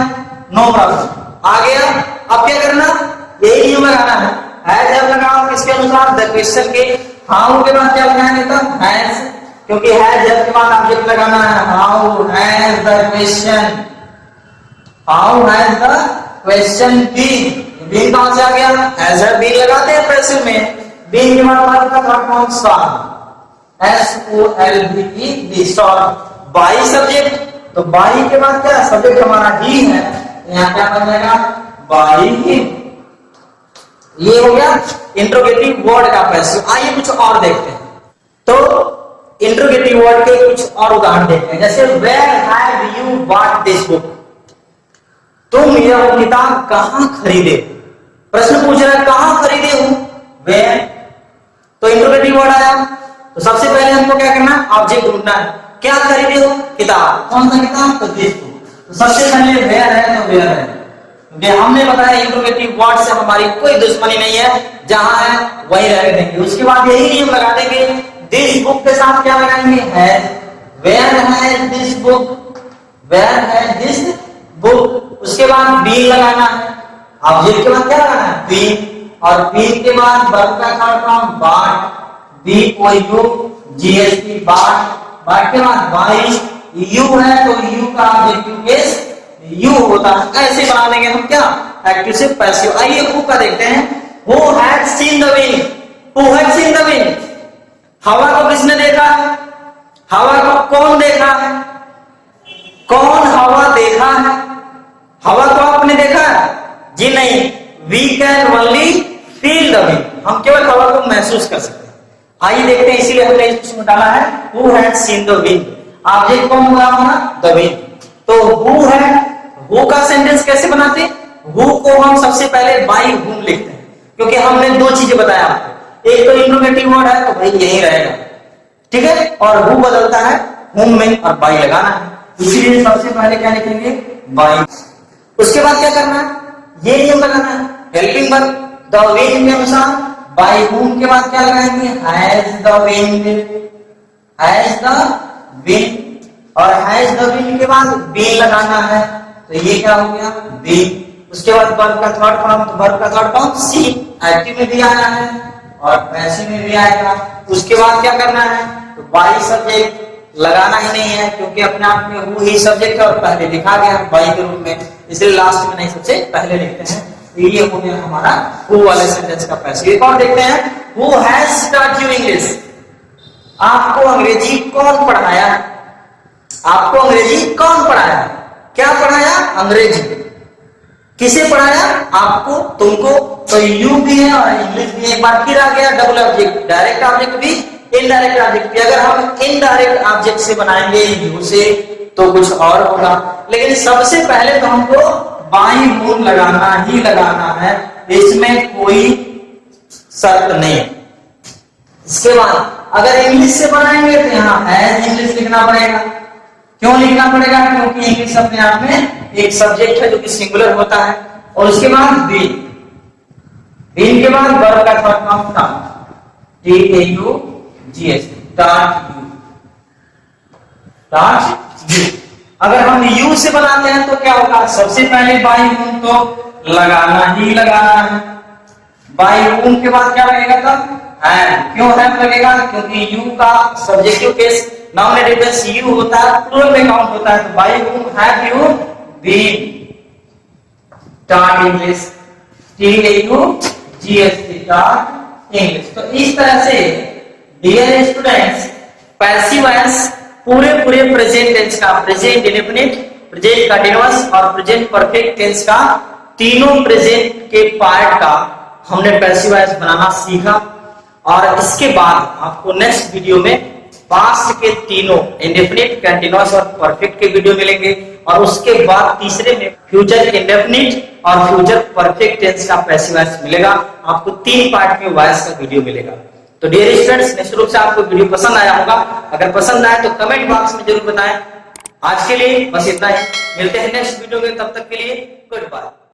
नो प्रॉब्लम। आ गया, अब क्या करना? यही नियम लगाना है। हैज जब लगाओ किसके अनुसार? द क्वेश्चन के। हाउ के बाद क्या लगाएंगे? तब हैज, क्योंकि हैज जब के बाद ऑब्जेक्ट लगाना है। How has the question, how has the question been, been कहां से आ गया? हैज हैव बीन लगाते हैं पैसिव में, बीन के बाद वर्ब का third form solve, SOLVE, solve by subject. तो बाई के बाद क्या? सब्जेक्ट हमारा ही है, यहाँ क्या बन जाएगा? By him. ये हो गया इंट्रोगेटिव वर्ड का पैसिव। आइए कुछ और देखते हैं। तो इंट्रोगेटिव वर्ड के कुछ और उदाहरण देखते हैं। जैसे where have you bought this book, तुम यह किताब कहां खरीदे? प्रश्न पूछ रहा है कहां खरीदे हूं? वेयर, तो इंट्रोगेटिव वर्ड आया। तो सबसे पहले हमको क्या करना है? ऑब्जेक्ट ढूंढना है। क्या खरीदे हो? किताब। कौन सा किताब? तो दिस बुक। तो सबसे पहले वेयर है, तो वेयर है, क्योंकि हमने बताया इंट्रोगेटिव वर्ड से हमारी कोई दुश्मनी नहीं है, जहां है वही रहने देंगे। उसके बाद यही नियम लगा देंगे, दिस बुक के साथ क्या लगाएंगे? Has. Where has this book, where has this book. उसके बाद बीन लगाना है, ऑब्जेक्ट के बाद क्या लगाना है? बीन, और बीन के बाद वर्ब का third form bought, BOU GST, बाट। बाट के बाद बाई, यू है तो यू का ऑब्जेक्टिव केस यू होता है। ऐसे बना देंगे हम क्या? एक्टिव से पैसिव। आइए हु का देखते हैं। Who had seen the wind, who had seen the wind, हवा को किसने देखा है? हवा को कौन देखा है? कौन हवा देखा है? हवा को आपने देखा है? जी नहीं, we can only feel the wind, हम केवल हवा को महसूस कर सकते हैं। आइए देखते हैं, इसीलिए हमने इसमें डाला है who had seen the wind. Object कौन होगा हमारा? The wind. तो हु है, हु का सेंटेंस कैसे बनाते हैं? हु को हम सबसे पहले बाई हुम लिखते हैं, क्योंकि हमने दो चीजें बताया आपको, एक तो इंट्रोगेटिव वर्ड है तो भाई यही रहेगा, ठीक है, और हु बदलता है हुम में, और बाई लगाना है, इसीलिए सबसे पहले क्या लिखेंगे? बाई। उसके बाद क्या करना है? ये नियम लगाना है, हेल्पिंग वर्ब द विंड के अनुसार बाई हुम के बाद क्या लगाएंगे? Has the wind, has the wind, और हैज द विंड के बाद बीन लगाना है, तो ये क्या हो गया? बीन। उसके बाद वर्ब का थर्ड फॉर्म, तो वर्ब का थर्ड फॉर्म सी, एक्टिव में भी आना है और पैसिव में भी आएगा। उसके बाद क्या करना है? तो बाई सब्जेक्ट लगाना ही नहीं है, क्योंकि अपने आप में हु ही सब्जेक्ट है और पहले लिखा गया बाई के रूप में, इसलिए लास्ट में नहीं, सबसे पहले लिखते हैं। ये हो गया हमारा हु वाले सेंटेंस का पैसिव। एक और देखते हैं, who has taught you English, आपको अंग्रेजी कौन पढ़ाया? आपको अंग्रेजी कौन पढ़ाया? क्या पढ़ाया? अंग्रेजी। किसे पढ़ाया? आपको, तुमको। तो यू भी है और इंग्लिश भी है। एक बार फिर आ गया डबल ऑब्जेक्ट, डायरेक्ट ऑब्जेक्ट भी, इनडायरेक्ट ऑब्जेक्ट भी। अगर हम इनडायरेक्ट ऑब्जेक्ट से बनाएंगे यू से तो कुछ और होगा, लेकिन सबसे पहले तो हमको बाई मूल लगाना ही लगाना है, इसमें कोई शर्त नहीं। इसके बाद अगर इंग्लिश से बनाएंगे तो यहाँ एज इंग्लिश लिखना पड़ेगा। क्यों लिखना पड़ेगा? क्योंकि इंग्लिश अपने आप में एक सब्जेक्ट है जो कि सिंगुलर होता है। और उसके बाद बीन, बीन के बाद वर्ब का थर्ड फॉर्म टाउट, TAUGH, टाट यू, टाट यू। अगर हम यू से बनाते हैं तो क्या होगा? सबसे पहले बाई ऊन तो लगाना ही लगाना है। बाई ऊन के बाद क्या लगेगा तब? हैव। क्यों हैव लगेगा? क्योंकि यू का subjective case noun Edifice you होता है, प्लूरल में काउंट होता है। तो by whom have you been taught English, TAUGH, taught English. तो इस तरह से डियर स्टूडेंट्स, पैसिव वॉइस पूरे प्रेजेंट टेंस का, प्रेजेंट इंडेफिनिट, प्रेजेंट कंटीन्यूअस और प्रेजेंट परफेक्ट टेंस का, तीनों प्रेजेंट के पार्ट का हमने पैसिव वॉइस बनाना सीखा। और इसके बाद आपको नेक्स्ट वीडियो में पास्ट के तीनों इंडेफिनिट, कंटीन्यूअस और परफेक्ट के वीडियो मिलेंगे। और उसके बाद तीसरे में फ्यूचर इंडेफिनिट और फ्यूचर परफेक्ट टेंस का पैसिव वॉइस मिलेगा। आपको 3 पार्ट में वॉइस का वीडियो मिलेगा। तो डियर स्टूडेंट्स, निश्चित रूप से आपको वीडियो पसंद आया होगा। अगर पसंद आए तो कमेंट बॉक्स में जरूर बताएं। आज के लिए बस इतना ही, मिलते हैं नेक्स्ट वीडियो में, तब तक के लिए गुड बाय।